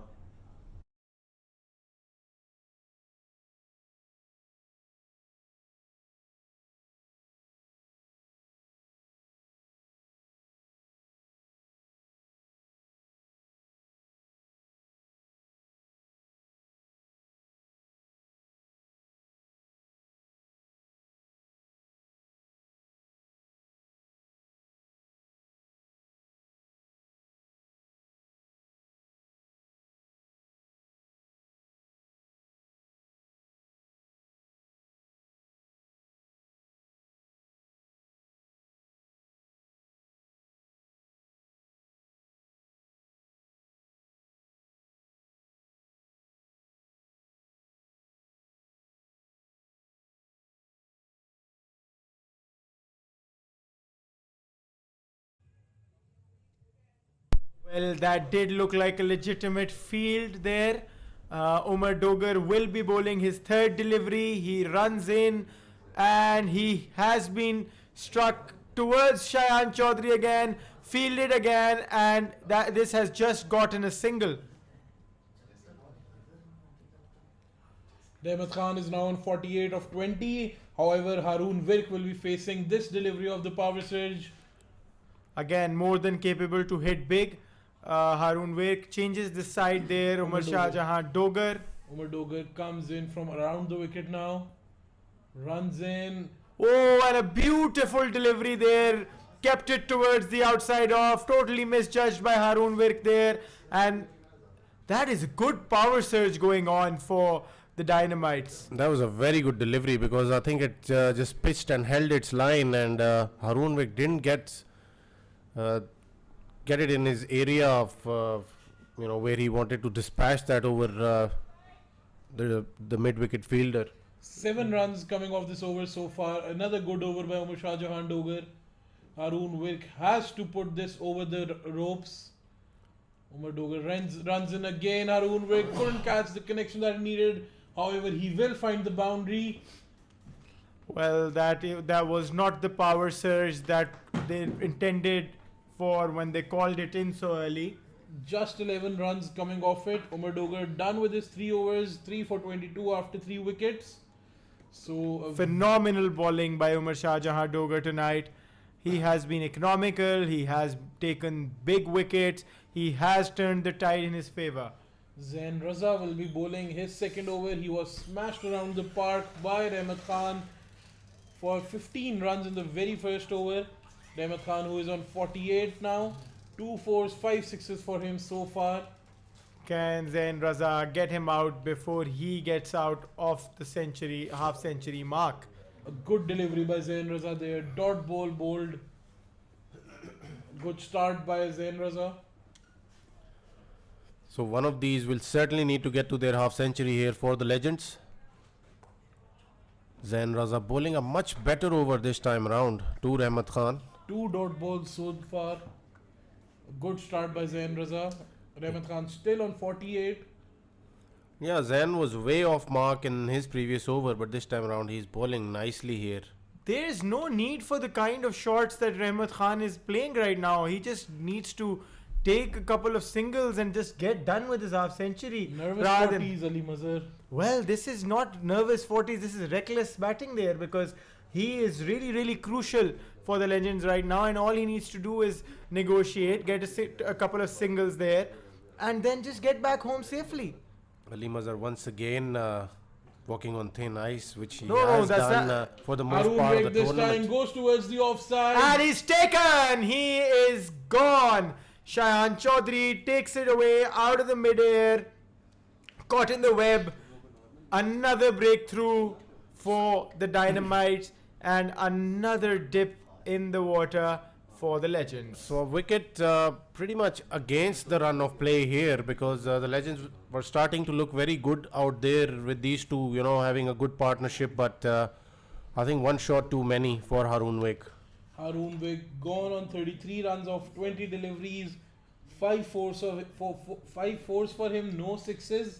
S1: Well, that did look like a legitimate field there. Omar Doger will be bowling his 3rd delivery. He runs in and he has been struck towards Shayan Chaudhary again, fielded again, and this has just gotten a single.
S3: Rehmat Khan is now on 48 of 20. However, Haroon Virk will be facing this delivery of the power surge.
S1: Again, more than capable to hit big. Haroon Virk changes the side there. Omar Doger.
S3: Omar Doger comes in from around the wicket now. Runs in.
S1: Oh, and a beautiful delivery there. Kept it towards the outside off. Totally misjudged by Haroon Virk there. And that is a good power surge going on for the Dynamites.
S2: That was a very good delivery because I think it just pitched and held its line, and Haroon Virk didn't get it in his area of where he wanted to dispatch that over the mid-wicket fielder.
S3: 7 runs coming off this over so far. Another good over by Omar Doger. Haroon Virk has to put this over the ropes. Omar Doger runs in again. Haroon Virk couldn't catch the connection that he needed. However, he will find the boundary.
S1: Well, that was not the power surge that they intended for when they called it in so early.
S3: Just 11 runs coming off it. Omar Doger done with his 3 overs, 3 for 22 after 3 wickets. So
S1: phenomenal bowling by Umar Shah Jahan Doger tonight. He has been economical. He has taken big wickets. He has turned the tide in his favour.
S3: Zain Raza will be bowling his second over. He was smashed around the park by Rehmat Khan for 15 runs in the very first over. Rehmat Khan, who is on 48 now. 2 fours, 5 sixes for him so far.
S1: Can Zain Raza get him out before he gets out of the half century mark?
S3: A good delivery by Zain Raza there. Dot ball bowled. Good start by Zain Raza.
S2: So one of these will certainly need to get to their half century here for the Legends. Zain Raza bowling a much better over this time around to Rehmat Khan.
S3: 2 dot balls so far. A good start by Zain Raza. Rehmat Khan still on 48.
S2: Yeah, Zain was way off mark in his previous over, but this time around he's bowling nicely here.
S1: There is no need for the kind of shots that Rehmat Khan is playing right now. He just needs to take a couple of singles and just get done with his half century.
S3: Nervous 40s, Ali Mazhar.
S1: Well, this is not nervous 40s. This is reckless batting there because he is really, really crucial for the Legends right now. And all he needs to do is negotiate, get a couple of singles there, and then just get back home safely.
S2: Ali Mazhar once again walking on thin ice, which he
S1: No,
S2: has
S1: that's
S2: done for the most
S3: Haroon
S2: part
S3: Virk
S2: of the
S3: this
S2: tournament.
S3: time goes towards the offside.
S1: And he's taken! He is gone! Shayan Chaudhary takes it away out of the mid-air. Caught in the web. Another breakthrough for the Dynamites and another dip in the water for the Legends.
S2: So a wicket pretty much against the run of play here because the Legends were starting to look very good out there with these two, having a good partnership. But I think one shot too many for Haroon Virk.
S3: Haroon Virk gone on 33 runs of 20 deliveries, 5 fours for him, no sixes.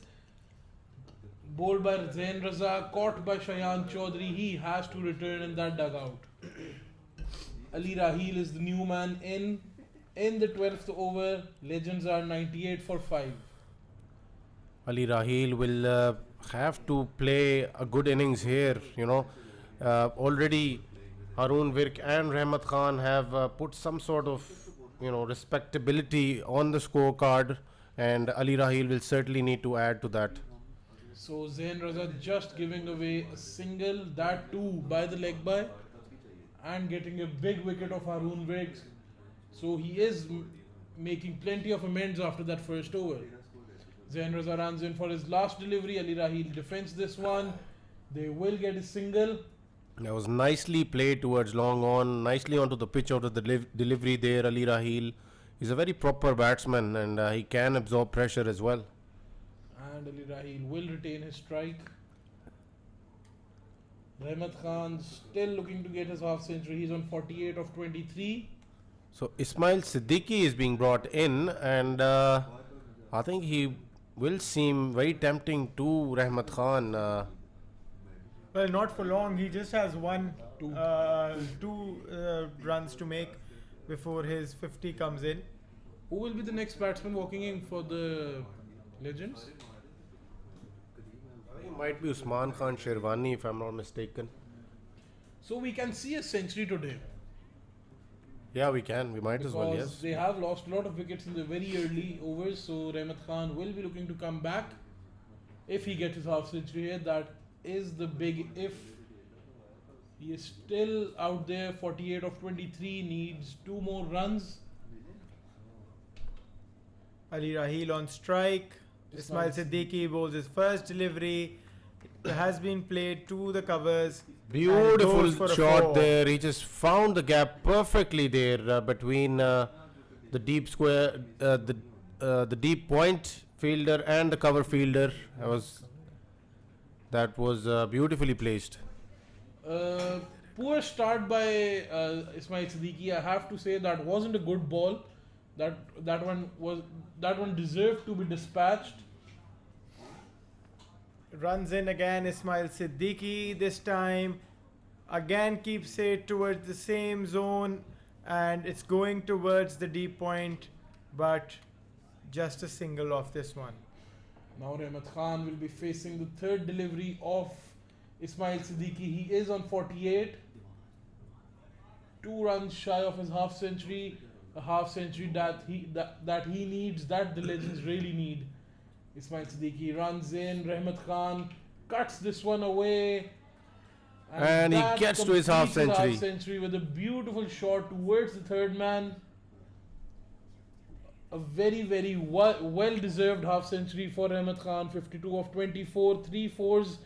S3: Bowled by Zain Raza, caught by Shayan Chaudhary. He has to return in that dugout. Ali Raheel is the new man in the 12th over. Legends are 98 for 5.
S2: Ali Raheel will have to play a good innings here. Already Haroon Virk and Rehmat Khan have put some sort of respectability on the scorecard, and Ali Raheel will certainly need to add to that.
S3: So Zain Raza just giving away a single, that too by the leg by, and getting a big wicket of Haroon Virk. So he is making plenty of amends after that first over. Zain Raza runs in for his last delivery. Ali Raheel defends this one. They will get a single.
S2: That was nicely played towards long on, nicely onto the pitch out of the delivery there. Ali Raheel is a very proper batsman and he can absorb pressure as well.
S3: And Ali Raheel will retain his strike. Rehmat Khan still looking to get his half century. He's on 48 of 23.
S2: So Ismail Siddiqui is being brought in, and I think he will seem very tempting to Rehmat Khan.
S1: Well, not for long. He just has two runs to make before his 50 comes in.
S3: Who will be the next batsman walking in for the Legends?
S2: I think it might be Usman Khan Sherwani, if I'm not mistaken.
S3: So we can see a century today.
S2: Yeah, we can. We might as well,
S3: Because
S2: yes.
S3: they have lost a lot of wickets in the very early overs. So Rehmat Khan will be looking to come back if he gets his half century here. That is the big if. He is still out there, 48 of 23, needs 2 more runs.
S1: Ali Rahil on strike. Ismail Siddiqui bowls his first delivery. It has been played to the covers. and it goes
S2: Beautiful
S1: for a
S2: shot
S1: four.
S2: there. He just found the gap perfectly there between the deep square, the deep point fielder and the cover fielder. That was beautifully placed.
S3: Poor start by Ismail Siddiqui. I have to say that wasn't a good ball. That one deserved to be dispatched.
S1: Runs in again Ismail Siddiqui this time. Again keeps it towards the same zone and it's going towards the deep point, but just a single off this one.
S3: Now Rehmat Khan will be facing the third delivery of Ismail Siddiqui. He is on 48. 2 runs shy of his half century. A half century that he needs, that the legends really need. Ismail Siddiqui runs in. Rehmat Khan cuts this one away.
S2: And he
S3: that
S2: gets to his half
S3: completes
S2: century.
S3: Half century with a beautiful shot towards the third man. A very, very well deserved half century for Rehmat Khan. 52 of 24, 3 fours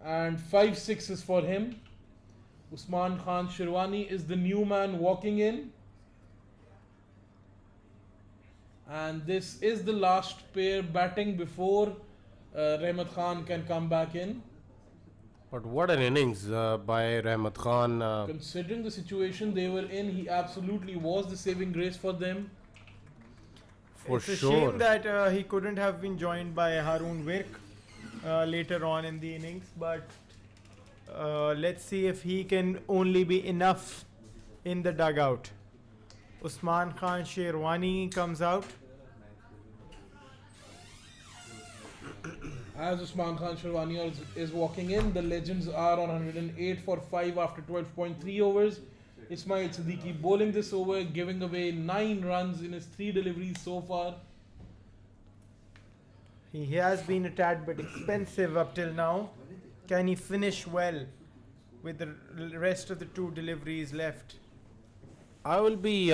S3: and 5 sixes for him. Usman Khan Shirwani is the new man walking in. And this is the last pair batting before Rehmat Khan can come back in.
S2: But what an innings by Rehmat Khan.
S3: Considering the situation they were in, he absolutely was the saving grace for them.
S2: For
S1: It's a
S2: sure.
S1: shame that he couldn't have been joined by Haroon Virk later on in the innings, but let's see if he can only be enough in the dugout. Usman Khan Sherwani comes out.
S3: As Usman Khan Sherwani is walking in, the legends are on 108 for 5 after 12.3 overs. Ismail Siddiqui bowling this over, giving away 9 runs in his 3 deliveries so far.
S1: He has been a tad bit expensive up till now. Can he finish well with the rest of the 2 deliveries left?
S2: I will be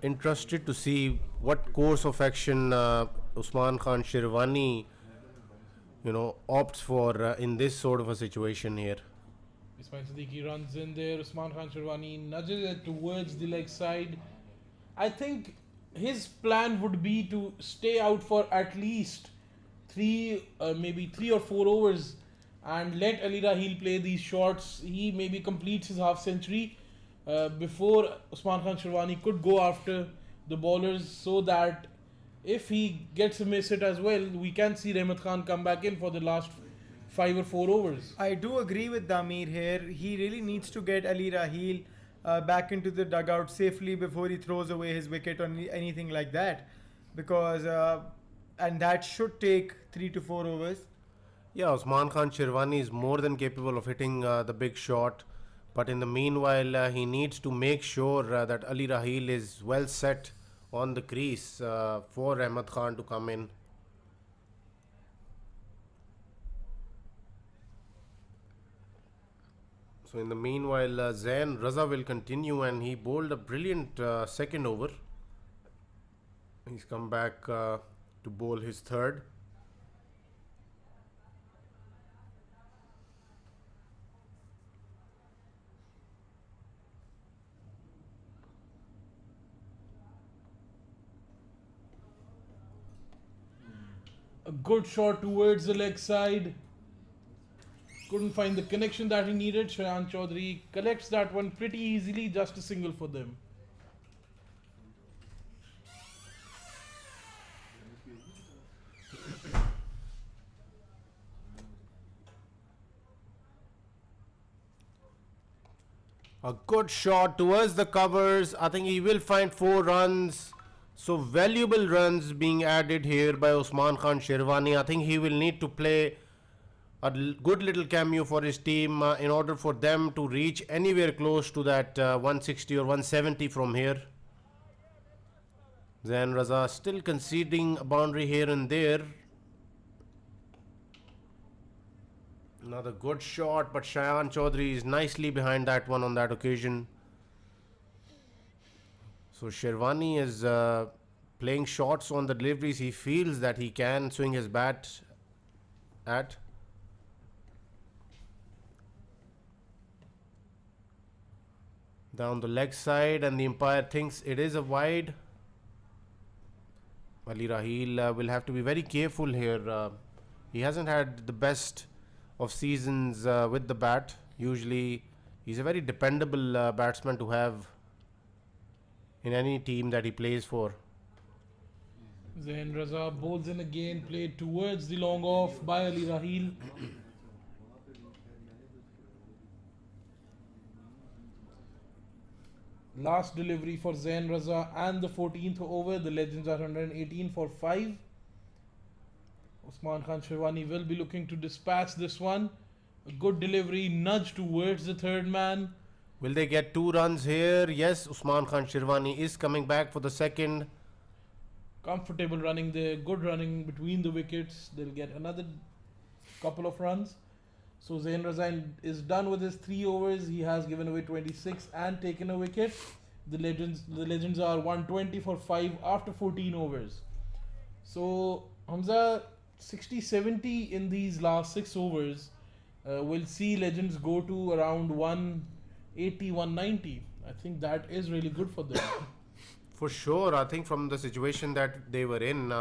S2: interested to see what course of action Usman Khan Shirwani, opts for in this sort of a situation here.
S3: Ismail Siddiqui runs in there. Usman Khan Sherwani nudges it towards the leg side. I think his plan would be to stay out for at least maybe 3 or 4 overs and let Ali Rahil play these shots. He maybe completes his half century before Usman Khan Sherwani could go after the bowlers, so that if he gets a miss hit as well, we can see Rehmat Khan come back in for the last 5 or 4 overs.
S1: I do agree with Damir here. He really needs to get Ali Rahil back into the dugout safely before he throws away his wicket or anything like that, because and that should take 3 to 4 overs.
S2: Yeah, Usman Khan Shirwani is more than capable of hitting the big shot, but in the meanwhile he needs to make sure that Ali Rahil is well set on the crease for Rehmat Khan to come in. So in the meanwhile, Zain Raza will continue, and he bowled a brilliant second over. He's come back to bowl his third.
S3: A good shot towards the leg side. Couldn't find the connection that he needed. Shayan Chaudhary collects that one pretty easily, just a single for them.
S2: A good shot towards the covers. I think he will find 4 runs. So valuable runs being added here by Usman Khan Shirwani. I think he will need to play a good little cameo for his team in order for them to reach anywhere close to that 160 or 170 from here. Zain Raza still conceding a boundary here and there. Another good shot, but Shayan Chaudhary is nicely behind that one on that occasion. So Sherwani is playing shots on the deliveries he feels that he can swing his bat at. Down the leg side, and the umpire thinks it is a wide. Ali Rahil will have to be very careful here. He hasn't had the best of seasons with the bat. Usually, he's a very dependable batsman to have in any team that he plays for.
S3: Zain Raza bowls in again, played towards the long off by Ali Rahil. Last delivery for Zain Raza and the 14th over. The Legends are 118 for 5. Usman Khan Shirwani will be looking to dispatch this one. A good delivery, nudge towards the third man.
S2: Will they get 2 runs here? Yes, Usman Khan Shirwani is coming back for the second.
S3: Comfortable running there, good running between the wickets. They'll get another couple of runs. So Zain Raza is done with his 3 overs. He has given away 26 and taken a wicket. The Legends are 120 for 5 after 14 overs. So Hamza, 60-70 in these last 6 overs will see Legends go to around 180, 190. I think that is really good for them.
S2: For sure, I think from the situation that they were in,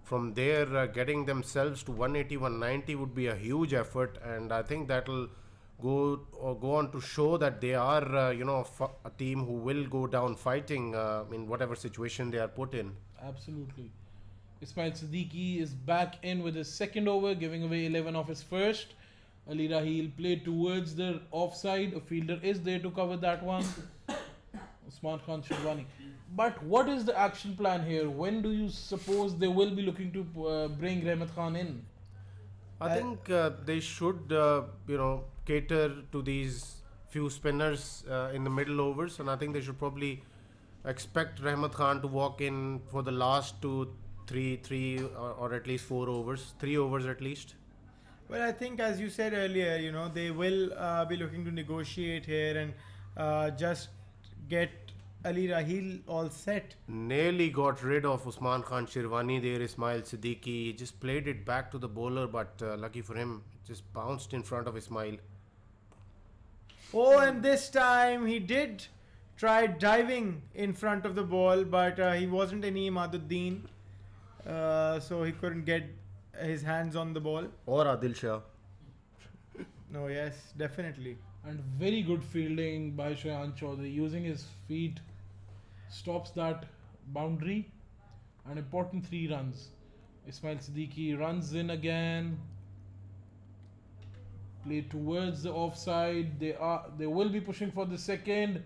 S2: from there getting themselves to 180, 190 would be a huge effort, and I think that'll go on to show that they are, a team who will go down fighting in whatever situation they are put in.
S3: Absolutely. Ismail Siddiqui is back in with his second over, giving away 11 of his first. Ali Rahil played towards the offside. A fielder is there to cover that one. Usman Khan Shirwani. But what is the action plan here? When do you suppose they will be looking to bring Rehmat Khan in?
S2: I think they should, cater to these few spinners in the middle overs, and I think they should probably expect Rehmat Khan to walk in for the last 2, 3 or at least 4 overs, 3 overs at least.
S1: Well, I think as you said earlier, they will be looking to negotiate here and just get Ali Rahil all set.
S2: Nearly got rid of Usman Khan Shirwani there, Ismail Siddiqui. He just played it back to the bowler, but lucky for him, it just bounced in front of Ismail.
S1: Oh, and this time he did try diving in front of the ball, but he wasn't any Imaduddin, so he couldn't get his hands on the ball.
S2: Or Adil Shah.
S1: No, yes, definitely.
S3: And very good fielding by Shayan Chaudhary, using his feet, stops that boundary. An important 3 runs. Ismail Siddiqui runs in again. Play towards the offside. They will be pushing for the second.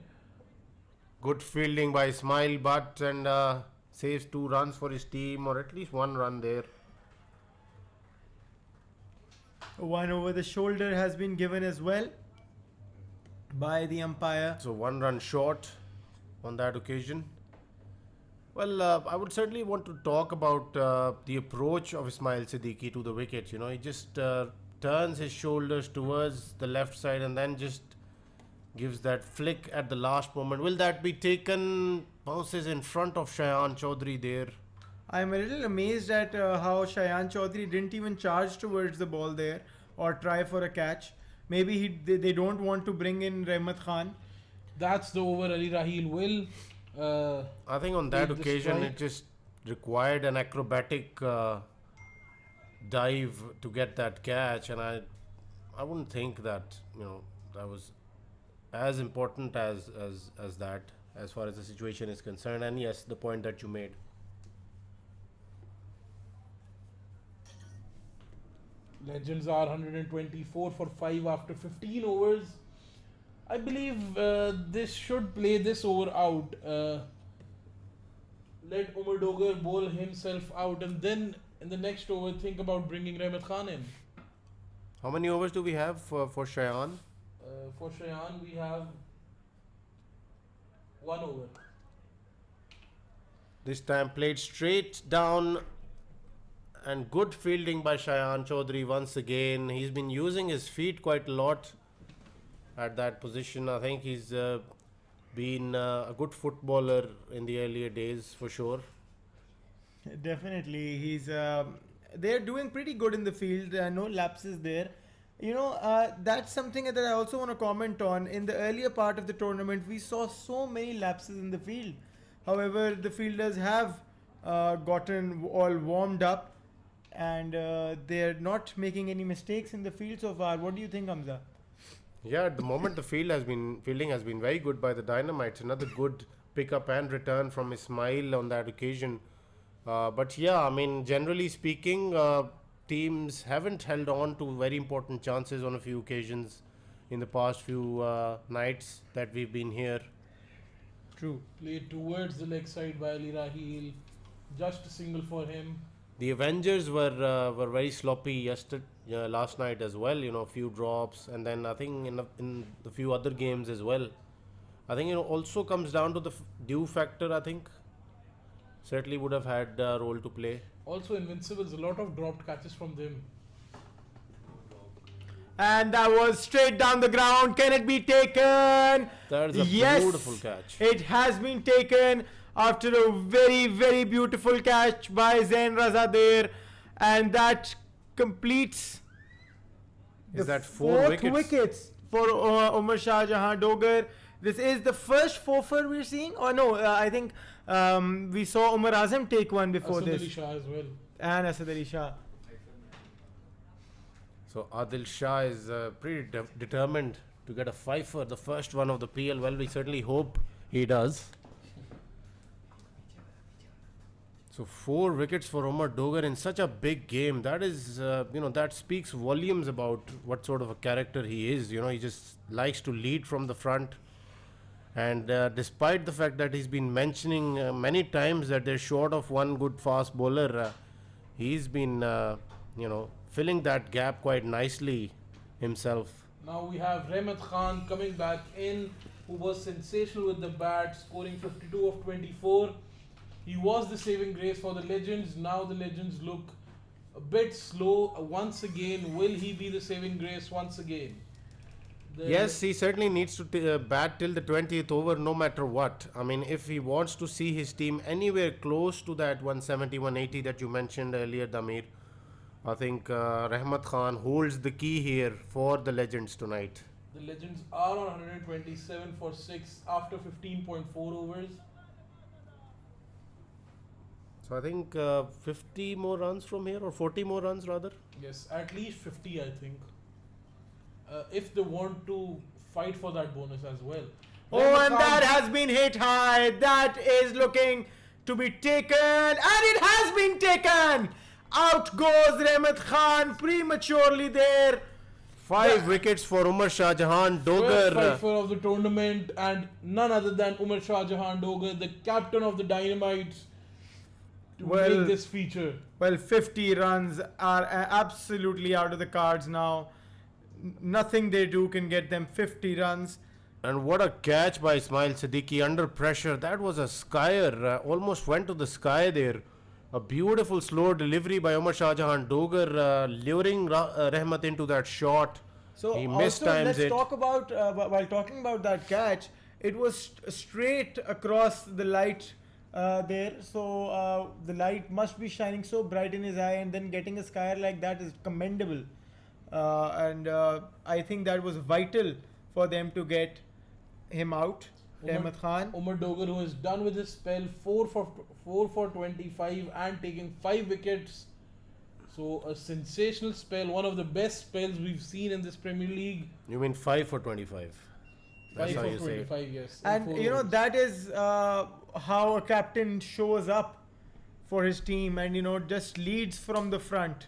S2: Good fielding by Ismail Butt, and saves 2 runs for his team, or at least 1 run there.
S1: One over the shoulder has been given as well by the umpire.
S2: So 1 run short on that occasion. Well, I would certainly want to talk about the approach of Ismail Siddiqui to the wicket. He just turns his shoulders towards the left side and then just gives that flick at the last moment. Will that be taken? Bounces in front of Shayan Chaudhary there.
S1: I'm a little amazed at how Shayan Chaudhary didn't even charge towards the ball there or try for a catch. Maybe they don't want to bring in Rehmat Khan.
S3: That's the over Ali Rahil will.
S2: I think on that occasion it just required an acrobatic dive to get that catch, and I wouldn't think that that was as important as that as far as the situation is concerned. And yes, the point that you made.
S3: Legends are 124 for 5 after 15 overs. I believe this should play this over out. Let Omar Doger bowl himself out, and then in the next over think about bringing Rehmat Khan in.
S2: How many overs do we have for Shayan?
S3: For Shayan we have 1 over.
S2: This time played straight down, And good fielding by Shayan Chaudhary once again. He's been using his feet quite a lot at that position. I think he's been a good footballer in the earlier days for sure.
S1: Definitely, he's. They're doing pretty good in the field. There are no lapses there. That's something that I also want to comment on. In the earlier part of the tournament, we saw so many lapses in the field. However, the fielders have gotten all warmed up, and they're not making any mistakes in the field so far. What do you think, Hamza?
S2: Yeah, at the moment the fielding has been very good by the Dynamites. Another good pickup and return from Ismail on that occasion. But yeah, I mean, generally speaking, teams haven't held on to very important chances on a few occasions in the past few nights that we've been here.
S1: True.
S3: Played towards the leg side by Ali Rahil. Just a single for him.
S2: The Avengers were very sloppy last night as well. A few drops, and then I think in the few other games as well. I think it also comes down to the dew factor. I think certainly would have had a role to play.
S3: Also, Invincibles, a lot of dropped catches from them.
S1: And that was straight down the ground. Can it be taken?
S2: That's a beautiful catch.
S1: It has been taken after a very, very beautiful catch by Zain Raza there. And that completes
S2: Is
S1: the
S2: that four
S1: wickets for Umar Shah Jahan Doger. This is the first four we're seeing. Or no, I think we saw Umar Azam take one before
S3: Asad
S1: this.
S3: Ali Shah as well.
S1: And Asad Ali Shah.
S2: So Adil Shah is pretty determined to get a fifer, the first one of the PL. Well, we certainly hope he does. So 4 wickets for Omar Doger in such a big game. That is, that speaks volumes about what sort of a character he is. He just likes to lead from the front. And despite the fact that he's been mentioning many times that they're short of one good fast bowler, he's been, filling that gap quite nicely himself.
S3: Now we have Rehmat Khan coming back in, who was sensational with the bat, scoring 52 of 24. He was the saving grace for the Legends. Now the Legends look a bit slow once again. Will he be the saving grace once again?
S2: Yes, he certainly needs to bat till the 20th over no matter what. I mean, if he wants to see his team anywhere close to that 170, 180 that you mentioned earlier, Damir, I think Rehmat Khan holds the key here for the Legends tonight.
S3: The Legends are on 127 for 6 after 15.4 overs.
S2: So I think 50 more runs from here, or 40 more runs rather.
S3: Yes, at least 50 I think. If they want to fight for that bonus as well.
S1: Oh, and that has been hit high. That is looking to be taken. And it has been taken. Out goes Rehmat Khan prematurely there.
S2: 5 wickets for Umar Shah Jahan Doger.
S3: First fifer of the tournament, and none other than Umar Shah Jahan Doger, the captain of the Dynamites, to make this feature.
S1: Well, 50 runs are absolutely out of the cards now. Nothing they do can get them 50 runs.
S2: And what a catch by Ismail Siddiqui under pressure. That was a skyer. Almost went to the sky there. A beautiful slow delivery by Umar Shah Jahan Doger, luring Rehmat into that shot.
S1: So
S2: he
S1: also let's talk about, while talking about that catch, it was straight across the light there. So the light must be shining so bright in his eye, and then getting a skyer like that is commendable. And I think that was vital for them to get him out. Rehmat Khan.
S3: Omar Doger, who is done with his spell, 4 for 25 and taking 5 wickets. So a sensational spell, one of the best spells we've seen in this Premier League.
S2: You mean 5 for 25? That's
S3: 5
S2: how
S3: for
S2: you
S3: 25,
S2: say it.
S3: yes.
S1: And that is how a captain shows up for his team, and just leads from the front.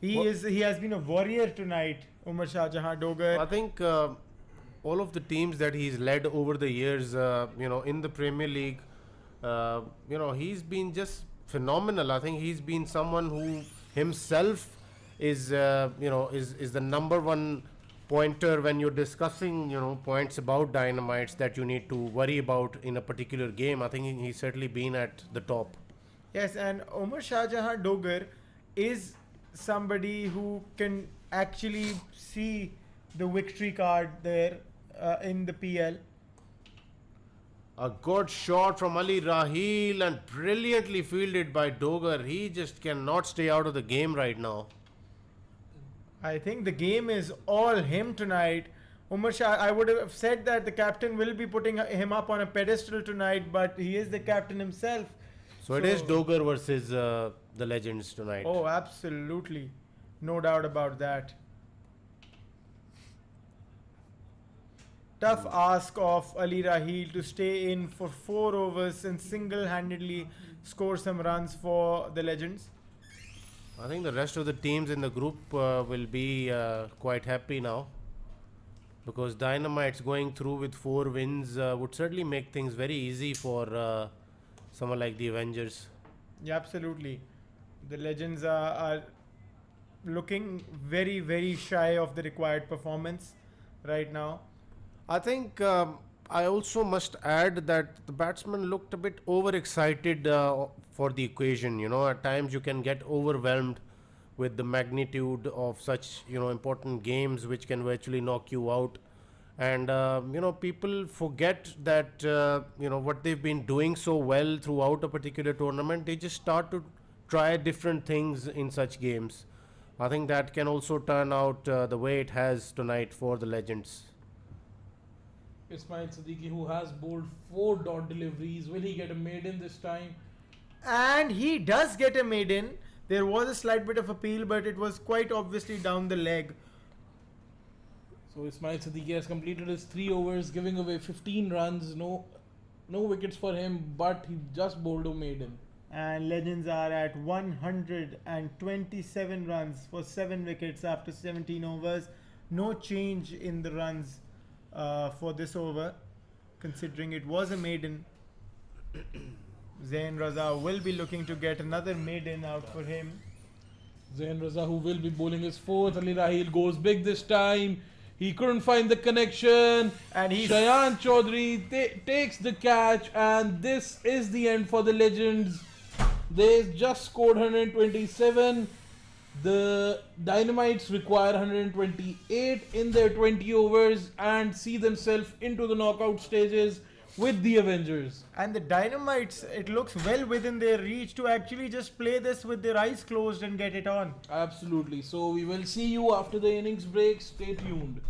S1: He has been a warrior tonight, Umar Shah Jahan Doger.
S2: I think all of the teams that he's led over the years, in the Premier League, he's been just phenomenal. I think he's been someone who himself is the number one pointer when you're discussing, points about Dynamites that you need to worry about in a particular game. I think he's certainly been at the top.
S1: Yes, and Umar Shah Jahan Doger is somebody who can actually see the victory card there in the PL.
S2: A good shot from Ali Rahil and brilliantly fielded by Doger. He just cannot stay out of the game right now.
S1: I think the game is all him tonight. Umar Shah, I would have said that the captain will be putting him up on a pedestal tonight, but he is the captain himself.
S2: So it is Doger versus the legends tonight.
S1: Oh, absolutely. No doubt about that. Tough ask of Ali Rahil to stay in for 4 overs and single-handedly score some runs for the legends.
S2: I think the rest of the teams in the group will be quite happy now, because Dynamites going through with 4 wins would certainly make things very easy for someone like the Avengers.
S1: Yeah, absolutely. The legends are looking very, very shy of the required performance right now.
S2: I think I also must add that the batsman looked a bit overexcited for the occasion. You know, at times you can get overwhelmed with the magnitude of such, important games which can virtually knock you out. And, people forget that, what they've been doing so well throughout a particular tournament. They just start to try different things in such games. I think that can also turn out the way it has tonight for the legends.
S3: Ismail Siddiqui, who has bowled 4 dot deliveries, will he get a maiden this time?
S1: And he does get a maiden. There was a slight bit of appeal, but it was quite obviously down the leg.
S3: So Ismail Siddiqui has completed his 3 overs, giving away 15 runs, no wickets for him, but he just bowled a maiden.
S1: And legends are at 127 runs for 7 wickets after 17 overs. No change in the runs for this over, considering it was a maiden. Zain Raza will be looking to get another maiden out for him.
S3: Zain Raza, who will be bowling his 4th. Ali Rahil goes big this time. He couldn't find the connection.
S1: And
S3: Shayan Chaudhary takes the catch, and this is the end for the legends. They just scored 127. The Dynamites require 128 in their 20 overs and see themselves into the knockout stages with the Avengers.
S1: And the Dynamites, it looks well within their reach to actually just play this with their eyes closed and get it on.
S3: Absolutely. So we will see you after the innings break. Stay tuned.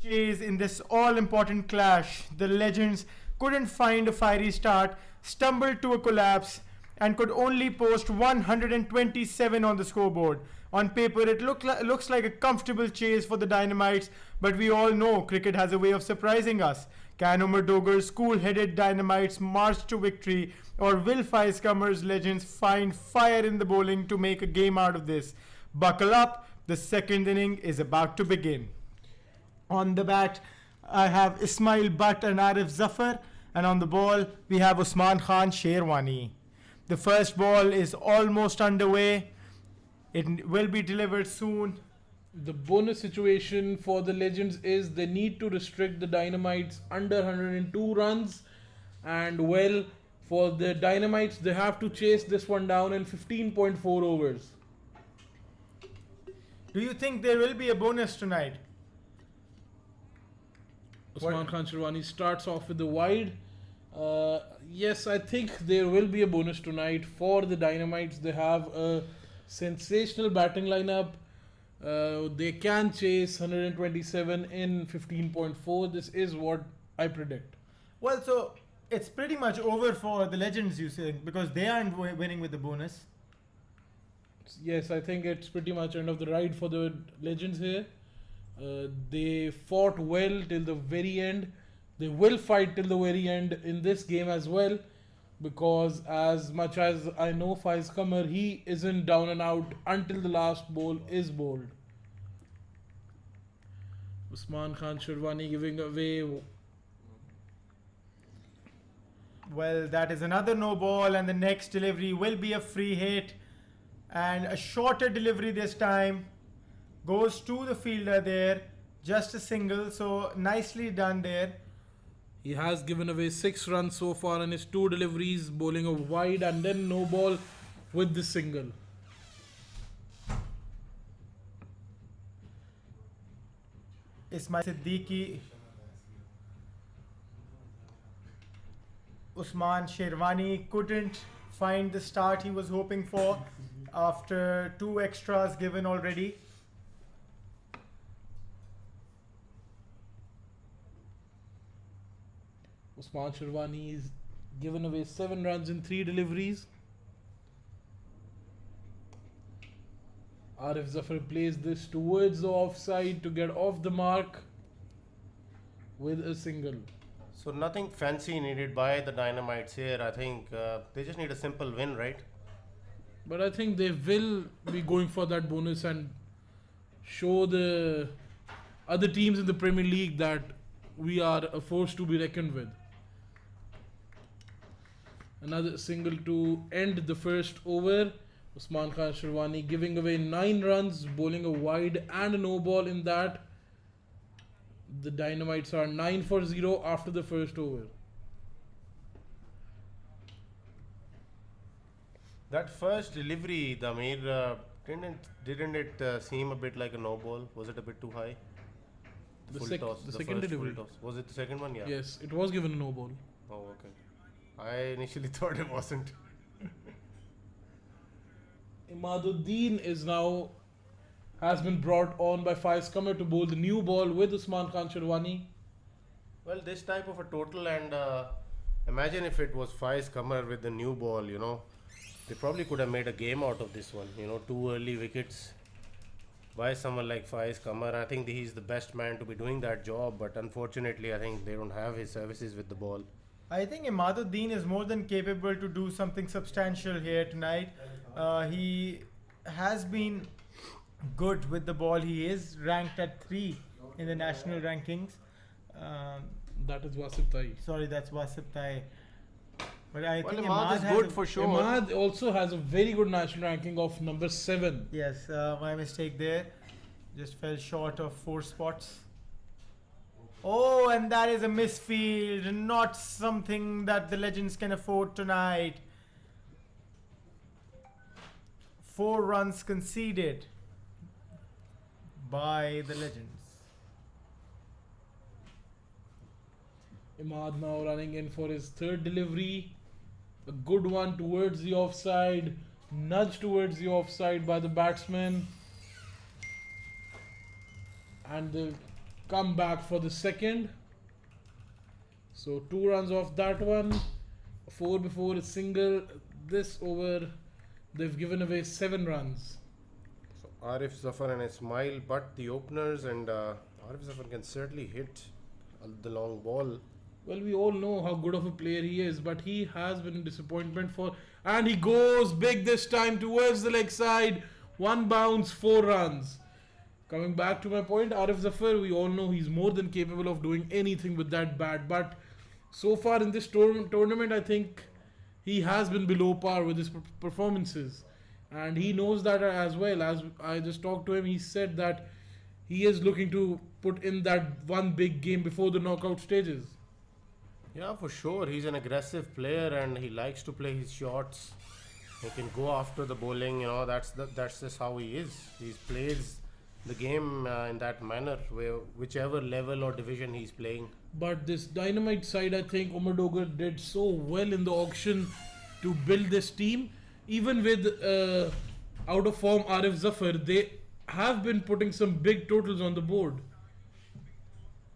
S1: chase in this all-important clash. The legends couldn't find a fiery start, stumbled to a collapse, and could only post 127 on the scoreboard. On paper, it looks like a comfortable chase for the Dynamites, but we all know cricket has a way of surprising us. Can Omar Doger's cool-headed Dynamites march to victory, or will Five-Scummer's legends find fire in the bowling to make a game out of this? Buckle up, the second inning is about to begin. On the bat, I have Ismail Butt and Arif Zafar, and on the ball, we have Usman Khan Sherwani. The first ball is almost underway. It will be delivered soon.
S3: The bonus situation for the legends is they need to restrict the Dynamites under 102 runs, and well, for the Dynamites they have to chase this one down in 15.4 overs.
S1: Do you think there will be a bonus tonight?
S3: Usman Khan Sherwani starts off with the wide. Yes, I think there will be a bonus tonight for the Dynamites. They have a sensational batting lineup. They can chase 127 in 15.4. This is what I predict.
S1: Well, so it's pretty much over for the legends, you say, because they aren't winning with the bonus.
S3: Yes, I think it's pretty much end of the ride for the legends here. They fought well till the very end. They will fight till the very end in this game as well, because as much as I know Five-Scummer, he isn't down and out until the last ball is bowled. Usman Khan Sherwani giving away.
S1: Well, that is another no ball, and the next delivery will be a free hit, and a shorter delivery this time goes to the fielder there, just a single, so nicely done there.
S3: He has given away 6 runs so far in his 2 deliveries, bowling a wide and then no ball with the single.
S1: Ismail Siddiqui, Usman Sherwani couldn't find the start he was hoping for after 2 extras given already.
S3: Usman Sherwani is given away 7 runs in 3 deliveries. Arif Zafar plays this towards the offside to get off the mark with a single.
S2: So nothing fancy needed by the Dynamites here. I think they just need a simple win, right?
S3: But I think they will be going for that bonus and show the other teams in the Premier League that we are a force to be reckoned with. Another single to end the first over. Usman Khan Sherwani giving away 9 runs, bowling a wide and a no ball in that. The Dynamites are 9 for 0 after the first over.
S2: That first delivery, Damir, didn't it seem a bit like a no ball? Was it a bit too high?
S3: The
S2: full
S3: second
S2: toss, the
S3: second
S2: first
S3: delivery.
S2: full toss. Was it the second one? Yeah.
S3: Yes, it was given a no ball.
S2: Oh, okay. I initially thought it wasn't.
S3: Imaduddin has been brought on by Five-Scummer to bowl the new ball with Usman Khan Sherwani.
S2: Well, this type of a total, and imagine if it was Five-Scummer with the new ball, you know. They probably could have made a game out of this one, you know, 2 early wickets by someone like Five-Scummer. I think he's the best man to be doing that job, but unfortunately, I think they don't have his services with the ball.
S1: I think Imaduddin is more than capable to do something substantial here tonight. He has been good with the ball. He is ranked at 3 in the national rankings.
S3: That is Wasif Tai.
S1: Sorry, that's Wasif Tai. But I think
S2: Imad is good for sure.
S3: Imad also has a very good national ranking of number 7.
S1: Yes, my mistake there. Just fell short of 4 spots. Oh, and that is a misfield. Not something that the legends can afford tonight. 4 runs conceded by the legends.
S3: Imad now running in for his 3rd delivery. A good one towards the offside. Nudge towards the offside by the batsman. And the come back for the second. So 2 runs off that one. 4 before a single. This over, they've given away 7 runs.
S2: So Arif Zafar and Ismail, but the openers, and Arif Zafar can certainly hit the long ball.
S3: Well, we all know how good of a player he is, but he has been a disappointment for. And he goes big this time towards the leg side. 1 bounce, 4 runs. Coming back to my point, Arif Zafar, we all know he's more than capable of doing anything with that bat. But so far in this tournament, I think he has been below par with his performances. And he knows that as well. As I just talked to him, he said that he is looking to put in that one big game before the knockout stages.
S2: Yeah, for sure. He's an aggressive player and he likes to play his shots. He can go after the bowling. That's just how he is. He plays the game in that manner, whichever level or division he's playing.
S3: But this Dynamite side, I think Omar Doger did so well in the auction to build this team. Even with out of form Arif Zafar, they have been putting some big totals on the board.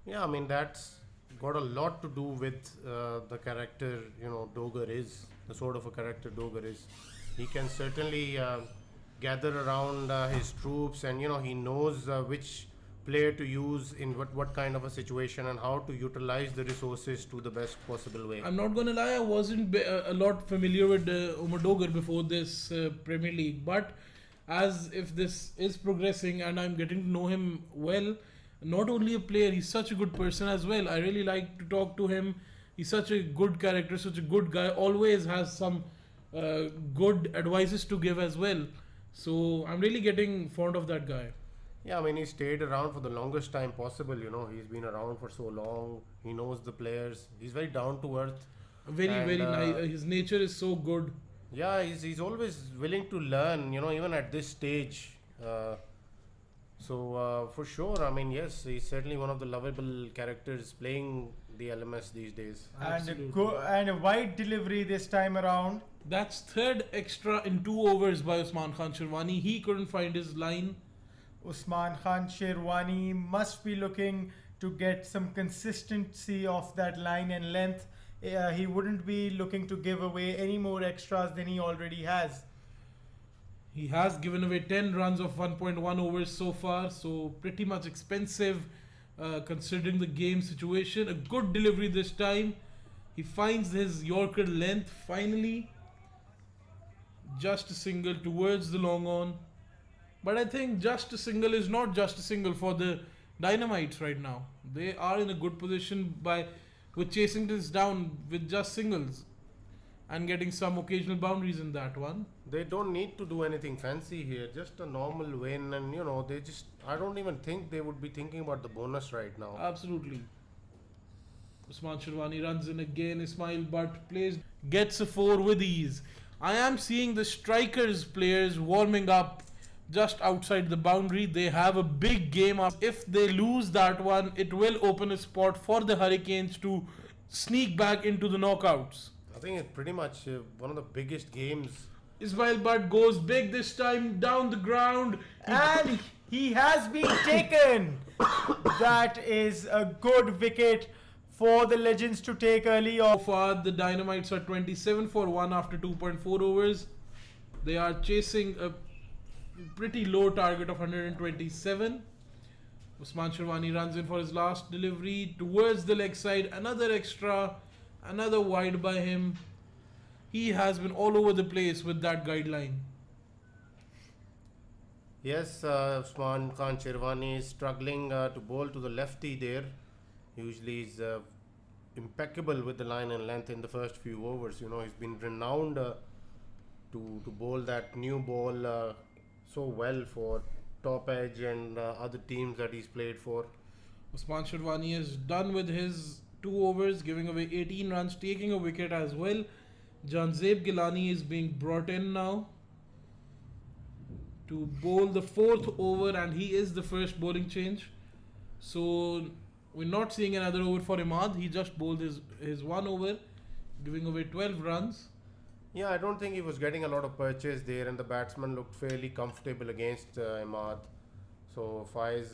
S2: Yeah, I mean, that's got a lot to do with the character, Doger is, the sort of a character Doger is. He can certainly gather around his troops, and he knows which player to use in what kind of a situation and how to utilize the resources to the best possible way.
S3: I'm not gonna lie, I wasn't a lot familiar with Omar Doger before this Premier League, but as if this is progressing and I'm getting to know him well, not only a player, he's such a good person as well. I really like to talk to him. He's such a good character, such a good guy, always has some good advices to give as well. So I'm really getting fond of that guy.
S2: Yeah, I mean, he stayed around for the longest time possible. He's been around for so long. He knows the players. He's very down to earth.
S3: Very nice. His nature is so good.
S2: Yeah, he's always willing to learn, even at this stage. So for sure, I mean, yes, he's certainly one of the lovable characters playing the LMS these days.
S1: And a wide delivery this time around.
S3: That's third extra in 2 overs by Usman Khan Shirwani. He couldn't find his line.
S1: Usman Khan Shirwani must be looking to get some consistency of that line and length. He wouldn't be looking to give away any more extras than he already has.
S3: He has given away 10 runs of 1.1 overs so far, so pretty much expensive considering the game situation. A good delivery this time. He finds his Yorker length finally. Just a single towards the long on. But I think just a single is not just a single for the Dynamites right now. They are in a good position with chasing this down with just singles and getting some occasional boundaries in that one.
S2: They don't need to do anything fancy here, just a normal win, and I don't even think they would be thinking about the bonus right now.
S3: Absolutely. Usman Shirwani runs in again. Ismail Butt gets a 4 with ease. I am seeing the strikers players warming up just outside the boundary. They have a big game up. If they lose that one, it will open a spot for the Hurricanes to sneak back into the knockouts.
S2: I think it's pretty much one of the biggest games.
S3: Ismail Butt goes big this time down the ground.
S1: And he has been taken. That is a good wicket for the Legends to take early off.
S3: So far, the Dynamites are 27 for 1 after 2.4 overs. They are chasing a pretty low target of 127. Usman Shirwani runs in for his last delivery towards the leg side. Another extra, another wide by him. He has been all over the place with that guideline.
S2: Yes, Usman Khan Shirwani is struggling to bowl to the lefty there. Usually he's impeccable with the line and length in the first few overs. He's been renowned to bowl that new ball so well for Top Edge and other teams that he's played for.
S3: Usman Shirwani is done with his 2 overs, giving away 18 runs, taking a wicket as well. Janzeb Gilani is being brought in now to bowl the 4th over, and he is the first bowling change. So we're not seeing another over for Imad. He just bowled his 1 over, giving away 12 runs.
S2: Yeah, I don't think he was getting a lot of purchase there, and the batsman looked fairly comfortable against Imad. So Faiz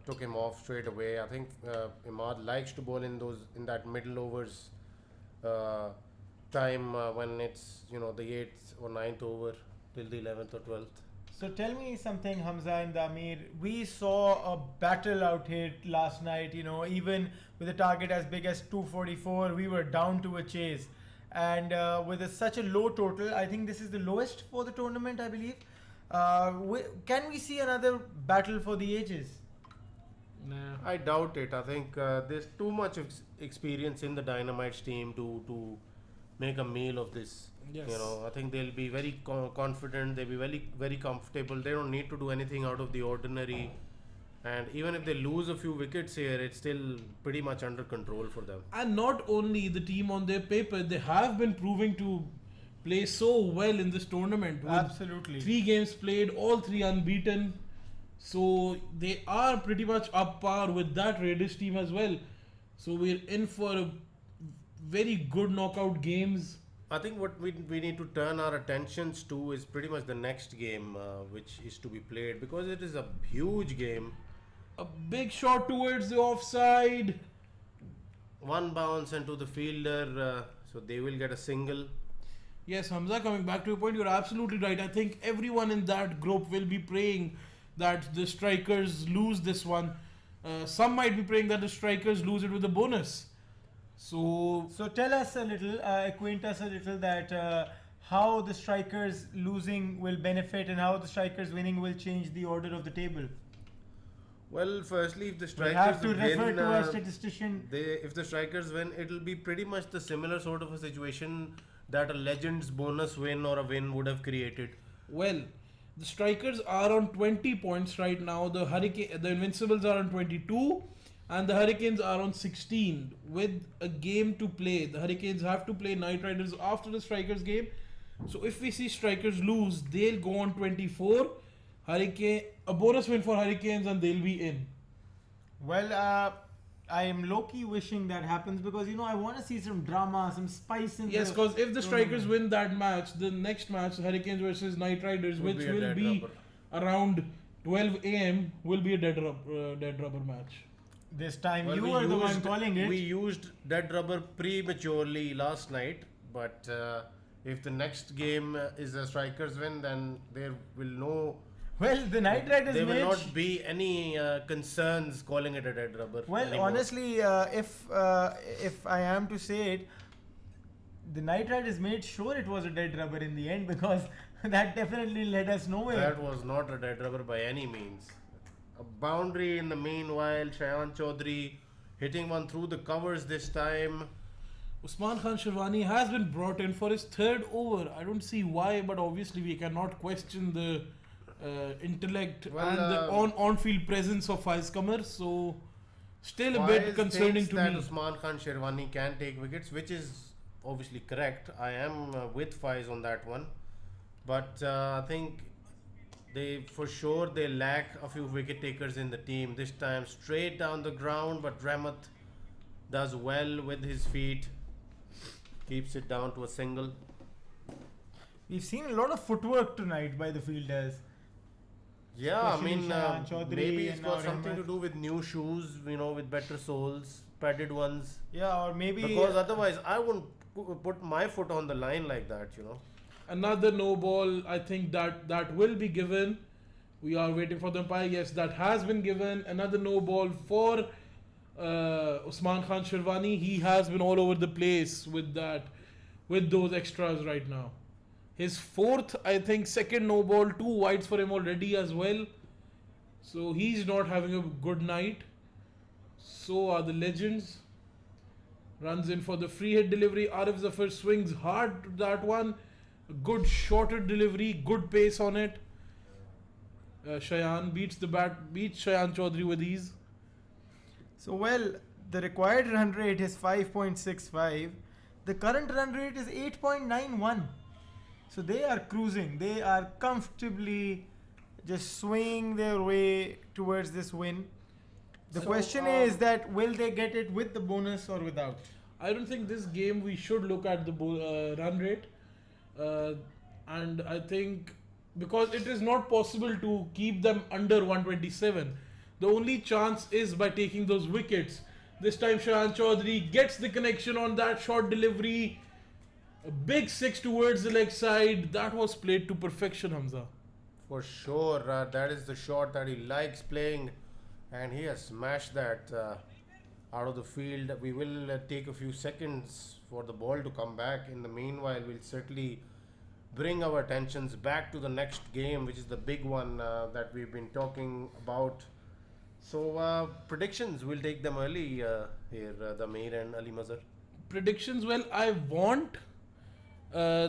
S2: took him off straight away. I think Imad likes to bowl in that middle overs uh, time when it's the eighth or ninth over till the 11th or 12th.
S1: So tell me something, Hamza and Damir. We saw a battle out here last night. Even with a target as big as 244, we were down to a chase. And with such a low total, I think this is the lowest for the tournament, I believe. Can we see another battle for the ages?
S3: Nah.
S2: I doubt it. I think there's too much experience in the Dynamites team to make a meal of this.
S3: Yes.
S2: I think they'll be very confident. They'll be very very comfortable. They don't need to do anything out of the ordinary. And even if they lose a few wickets here, it's still pretty much under control for them.
S3: And not only the team on their paper, they have been proving to play so well in this tournament. With
S1: Absolutely.
S3: 3 games played, all 3 unbeaten. So they are pretty much up par with that Raiders team as well. So we're in for a very good knockout games.
S2: I think what we need to turn our attentions to is pretty much the next game, which is to be played, because it is a huge game.
S3: A big shot towards the offside.
S2: One bounce into the fielder, so they will get a single.
S3: Yes, Hamza, coming back to your point, you're absolutely right. I think everyone in that group will be praying that the strikers lose this one. Some might be praying that the strikers lose it with a bonus. So
S1: tell us a little, acquaint us a little that how the strikers losing will benefit and how the strikers winning will change the order of the table.
S2: Well, firstly, if the
S1: We
S2: strikers
S1: have to
S2: win,
S1: refer to a statistician.
S2: if the strikers win, it'll be pretty much the similar sort of a situation that a Legends bonus win or a win would have created.
S3: well, the strikers are on 20 points right now. The Invincibles are on 22. And the Hurricanes are on 16 with a game to play. The Hurricanes have to play Knight Riders after the Strikers game. So if we see Strikers lose, they'll go on 24. A bonus win for Hurricanes and they'll be in.
S1: Well, I am low-key wishing that happens because I want to see some drama, some spice in
S3: Yes,
S1: the
S3: because if the Strikers
S1: tournament.
S3: win that match, the next match, Hurricanes versus Knight Riders,
S2: Would
S3: which
S2: be a
S3: will
S2: dead
S3: be
S2: rubber.
S3: around 12 a.m., will be a dead rubber match.
S1: This time
S2: Well,
S1: you
S2: we
S1: were the one
S2: used-
S1: calling it.
S2: We used dead rubber prematurely last night, but if the next game is a strikers win, then there will
S1: Well, the Knight Riders
S2: there will
S1: made
S2: not be any concerns calling it a dead rubber.
S1: Well,
S2: anymore.
S1: honestly, if I am to say it, the Knight Riders made sure it was a dead rubber in the end because that definitely led us nowhere.
S2: That was not a dead rubber by any means. A boundary in the meanwhile, Shayan Chaudhary hitting one through the covers this time.
S3: Usman Khan Shirwani has been brought in for his 3rd over. I don't see why, but obviously we cannot question the intellect
S2: Well,
S3: and the on-field presence of Faiz Qamar. So, still a bit
S2: Faiz
S3: concerning
S2: thinks
S3: to
S2: that
S3: me.
S2: Usman Khan Sherwani can take wickets, which is obviously correct. I am with Faiz on that one, but I think they lack a few wicket takers in the team this time. Straight down the ground, but Rehmat does well with his feet, keeps it down to a single.
S1: We've seen a lot of footwork tonight by the fielders.
S2: Yeah, I
S1: Especially
S2: mean,
S1: Shayan Chaudhary
S2: maybe it's
S1: and
S2: got
S1: now
S2: something to
S1: Rehmat.
S2: do with new shoes, with better soles, padded ones.
S1: Yeah, or maybe
S2: Because otherwise, I wouldn't put my foot on the line like that.
S3: Another no ball, I think that will be given. We are waiting for the umpire. Yes, that has been given. Another no ball for Usman Khan Shirwani. He has been all over the place with those extras right now. His 4th, I think, 2nd no ball, 2 wides for him already as well. So he's not having a good night. So are the legends. Runs in for the free hit delivery. Arif Zafar swings hard to that one. Good shorter delivery, good pace on it. Shayan beats Shayan Chaudhary with ease.
S1: So, well, the required run rate is 5.65. The current run rate is 8.91. So they are cruising. They are comfortably just swinging their way towards this win. The
S3: So,
S1: question is that will they get it with the bonus or without?
S3: I don't think this game we should look at the run rate. And I think because it is not possible to keep them under 127. The only chance is by taking those wickets. This time Shayan Chaudhary gets the connection on that short delivery. A big six towards the leg side. That was played to perfection, Hamza.
S2: For sure, that is the shot that he likes playing, and he has smashed that out of the field. We will take a few seconds for the ball to come back. In the meanwhile, we'll certainly bring our attentions back to the next game, which is the big one that we've been talking about. So, predictions, we'll take them early here, Damir and Ali Mazhar.
S3: Predictions, well, I want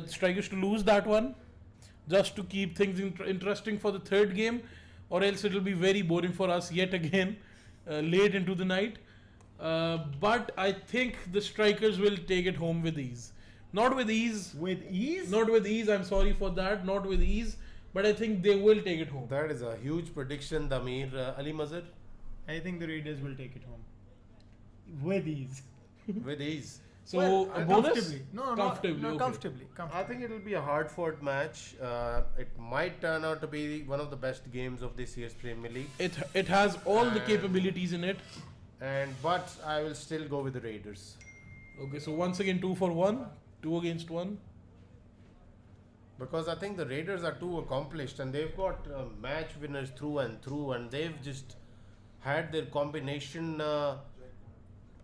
S3: strikers to lose that one, just to keep things interesting for the third game, or else it will be very boring for us yet again late into the night. But I think the strikers will take it home with ease. Not with ease.
S1: With ease?
S3: Not with ease, I'm sorry for that. Not with ease. But I think they will take it home.
S2: That is a huge prediction, Damir. Ali Mazhar?
S1: I think the Raiders will take it home. With ease.
S2: With ease.
S3: So,
S1: Well,
S3: a bonus?
S1: comfortably. No,
S3: Comfortably,
S1: no,
S3: okay.
S1: comfortably.
S2: I think it will be a hard-fought match. It might turn out to be one of the best games of this year's Premier League.
S3: It has all the
S2: And-
S3: capabilities in it.
S2: But I will still go with the Raiders.
S3: Okay, so once again 2 for 1. 2 against 1.
S2: Because I think the Raiders are too accomplished and they've got match winners through and through, and they've just had their combination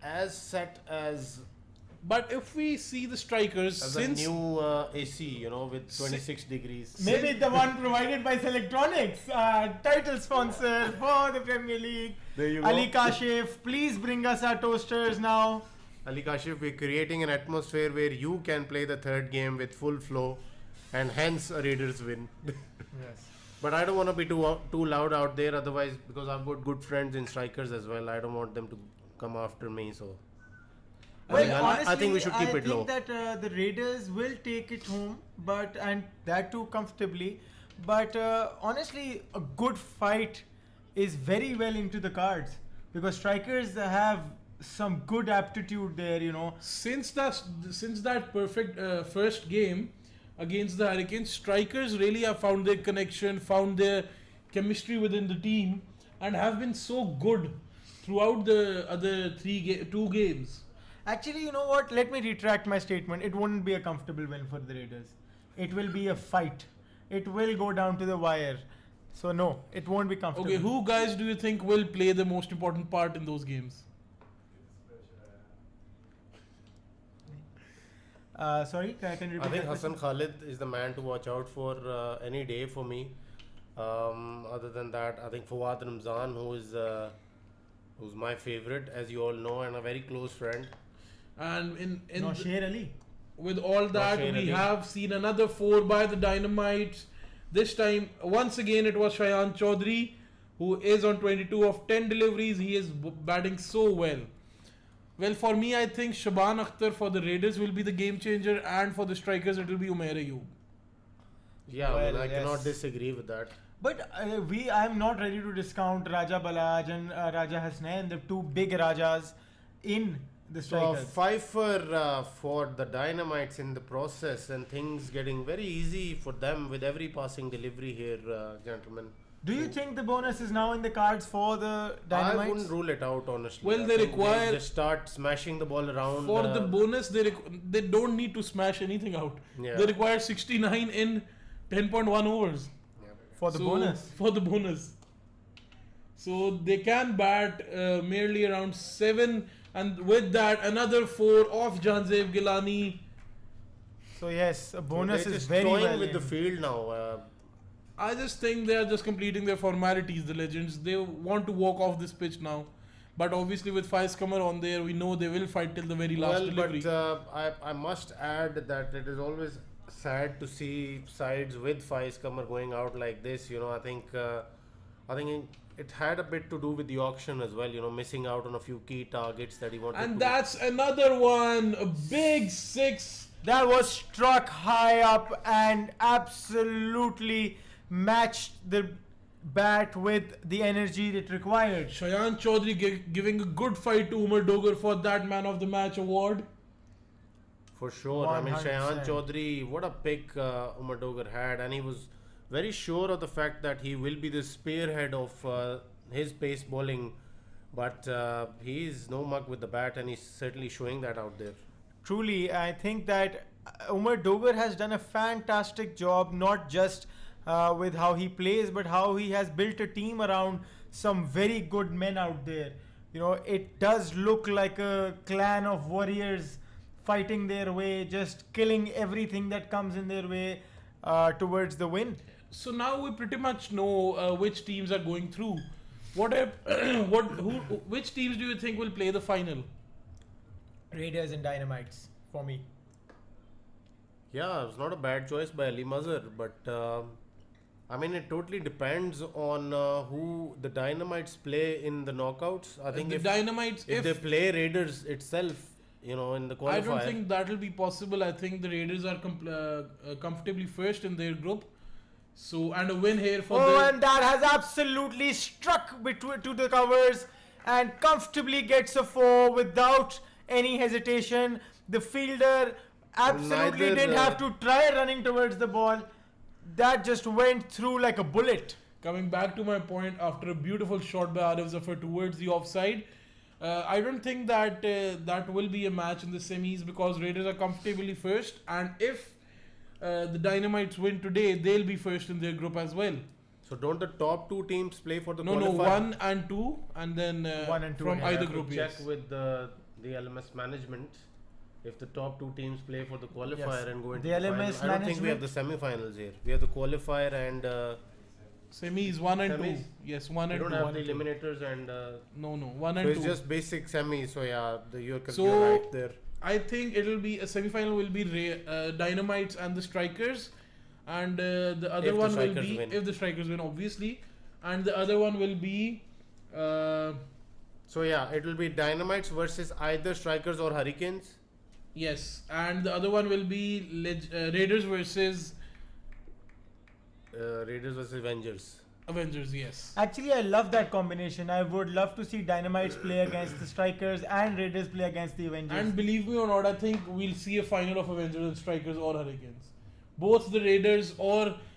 S2: as set as
S3: But if we see the strikers
S2: a
S3: since
S2: new AC, with 26 degrees.
S1: Maybe the one provided by Selectronics, title sponsor for the Premier League.
S2: There you
S1: Ali
S2: go.
S1: Kashif, please bring us our toasters now.
S2: Ali Kashif, we're creating an atmosphere where you can play the third game with full flow, and hence a Raiders win.
S1: Yes.
S2: But I don't want to be too loud out there, otherwise, because I've got good friends in strikers as well. I don't want them to come after me, so. I think we should keep it low.
S1: I think that the Raiders will take it home, and that too comfortably. But honestly, a good fight is very well into the cards because strikers have some good aptitude there.
S3: since that perfect first game against the Hurricanes, strikers really have found their connection, found their chemistry within the team, and have been so good throughout the other 2 games.
S1: Actually, you know what? Let me retract my statement. It wouldn't be a comfortable win for the Raiders. It will be a fight. It will go down to the wire. So no, it won't be comfortable.
S3: Okay, who guys do you think will play the most important part in those games?
S1: Sorry, can you repeat
S2: I think
S1: that question?
S2: Hassan Khalid is the man to watch out for any day for me. Other than that, I think Fawad Ramzan, who's my favorite, as you all know, and a very close friend.
S3: And
S1: No, Sher Ali.
S3: with all that,
S2: Sher
S3: we
S2: Ali.
S3: have seen another 4 by the Dynamites. This time, once again, it was Shayan Chaudhary, who is on 22 of 10 deliveries. He is batting so well. Well, for me, I think Shaban Akhtar for the Raiders will be the game changer, and for the strikers, it will be Umair Ayub.
S2: Yeah,
S1: Well,
S2: I cannot
S1: yes.
S2: disagree with that.
S1: But I'm not ready to discount Raja Balaj and Raja Hasnain, the 2 big Rajas in the
S2: So a
S1: strikers.
S2: fifer for the Dynamites in the process, and things getting very easy for them with every passing delivery here, gentlemen.
S1: Do you think the bonus is now in the cards for the Dynamites?
S2: I wouldn't rule it out, honestly.
S3: Well,
S2: I
S3: they
S2: think
S3: require-
S2: just start smashing the ball around.
S3: For the bonus, they don't need to smash anything out.
S2: Yeah.
S3: They require 69 in 10.1 overs.
S1: For the bonus.
S3: For the bonus. So they can bat merely around 7, and with that, another 4 off Janzev Gilani.
S1: So yes, a bonus
S2: they're
S1: is
S2: just
S1: very
S2: toying
S1: well
S2: with the
S1: in.
S2: field now.
S3: I just think they are just completing their formalities, the Legends. They want to walk off this pitch now. But obviously, with Faiz Qamar on there, we know they will fight till the very last
S2: Well,
S3: delivery.
S2: but I must add that it is always sad to see sides with Faiz Qamar going out like this. I think it had a bit to do with the auction as well. Missing out on a few key targets that he wanted.
S3: And
S2: to
S3: that's another one. A big 6.
S1: That was struck high up and absolutely matched the bat with the energy it required.
S3: Shayan Chaudhary giving a good fight to Omar Doger for that Man of the Match award.
S2: For sure. I mean, Shayan
S1: 100%.
S2: Chaudhary, what a pick Umar Doger had, and he was very sure of the fact that he will be the spearhead of his pace bowling, but he is no mug with the bat, and he's certainly showing that out there.
S1: Truly, I think that Omar Doger has done a fantastic job, not just with how he plays, but how he has built a team around some very good men out there. You know, it does look like a clan of warriors fighting their way, just killing everything that comes in their way towards the win.
S3: So now we pretty much know which teams are going through. Which teams do you think will play the final?
S1: Raiders and Dynamites for me.
S2: Yeah, it's not a bad choice by Ali Mazhar, but I mean, it totally depends on who the Dynamites play in the knockouts. I think
S3: The
S2: if
S3: Dynamites,
S2: if they play Raiders itself, you know, in the qualifier.
S3: I don't think that will be possible. I think the Raiders are comfortably first in their group. So, and a win here for
S1: and that has absolutely struck between to the covers and comfortably gets a 4 without any hesitation. The fielder absolutely
S2: Neither,
S1: didn't have to try running towards the ball. That just went through like a bullet.
S3: Coming back to my point, after a beautiful shot by Arif Zafar towards the offside, I don't think that that will be a match in the semis because Raiders are comfortably first, and if the Dynamites win today, they'll be first in their group as well.
S2: So don't the top two teams play for the
S3: No,
S2: qualifier?
S3: 1 and 2, and then
S1: 1 and 2
S3: from
S1: yeah.
S3: either
S2: I have to
S3: group.
S2: check
S3: Yes.
S2: with the LMS management if the top two teams play for the qualifier
S1: Yes.
S2: and go into
S1: The
S2: the final.
S1: LMS
S2: I don't think we have the semi-finals here. We have the qualifier and
S3: Semis 1 and
S2: Semis?
S3: 2. Yes, 1
S2: we
S3: and
S2: don't
S3: 2.
S2: have the eliminators and
S3: No, 1
S2: so
S3: and
S2: it's
S3: 2.
S2: just basic semi. So yeah, you're
S3: So-
S2: right there.
S3: I think it'll be a semi-final will be Dynamites and the Strikers, and the other
S2: If the
S3: one will
S2: Strikers
S3: be
S2: win.
S3: if the Strikers win, obviously, and the other one will be
S2: So yeah, it will be Dynamites versus either Strikers or Hurricanes.
S3: yes, and the other one will be Raiders versus
S2: Raiders versus Avengers.
S3: Avengers. Yes,
S1: Actually, I love that combination. I would love to see Dynamites play against the Strikers and Raiders play against the Avengers.
S3: and believe me or not, I think we'll see a final of Avengers and Strikers or Hurricanes. Both the Raiders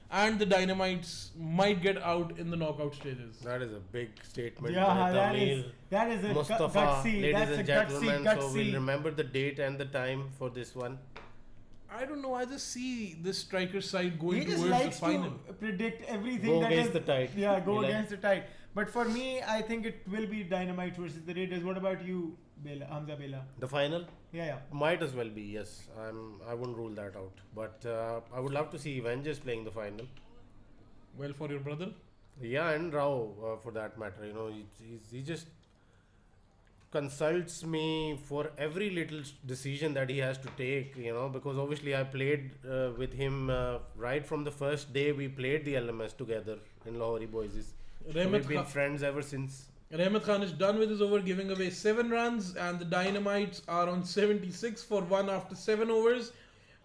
S3: and the Dynamites might get out in the knockout stages.
S2: That is a big statement.
S1: yeah,
S2: by
S1: that
S2: Tamir
S1: is a
S2: Mustafa,
S1: gutsy.
S2: ladies
S1: That's
S2: and
S1: a
S2: gentlemen. So
S1: gutsy.
S2: we'll remember the date and the time for this one.
S3: I don't know. I just see this striker side going
S1: He just
S3: towards the
S1: likes
S3: final.
S1: to predict everything
S2: Go
S1: that
S2: against
S1: is
S2: the tide.
S1: Yeah, go
S2: He like-
S1: against the tide. But for me, I think it will be Dynamite versus the Raiders. What about you, Bela, Hamza Bela?
S2: The final
S1: Yeah.
S2: might as well be, yes. I wouldn't rule that out. But I would love to see Avengers playing the final.
S3: Well, for your brother.
S2: Yeah, and Rao for that matter. You know, he just consults me for every little decision that he has to take. You know, because obviously I played with him right from the first day we played the LMS together in Lahore Boys. So
S3: Rehmat
S2: we've been
S3: Khan,
S2: friends ever since.
S3: Rehmat Khan is done with his over, giving away 7 runs, and the Dynamites are on 76 for 1 after 7 overs.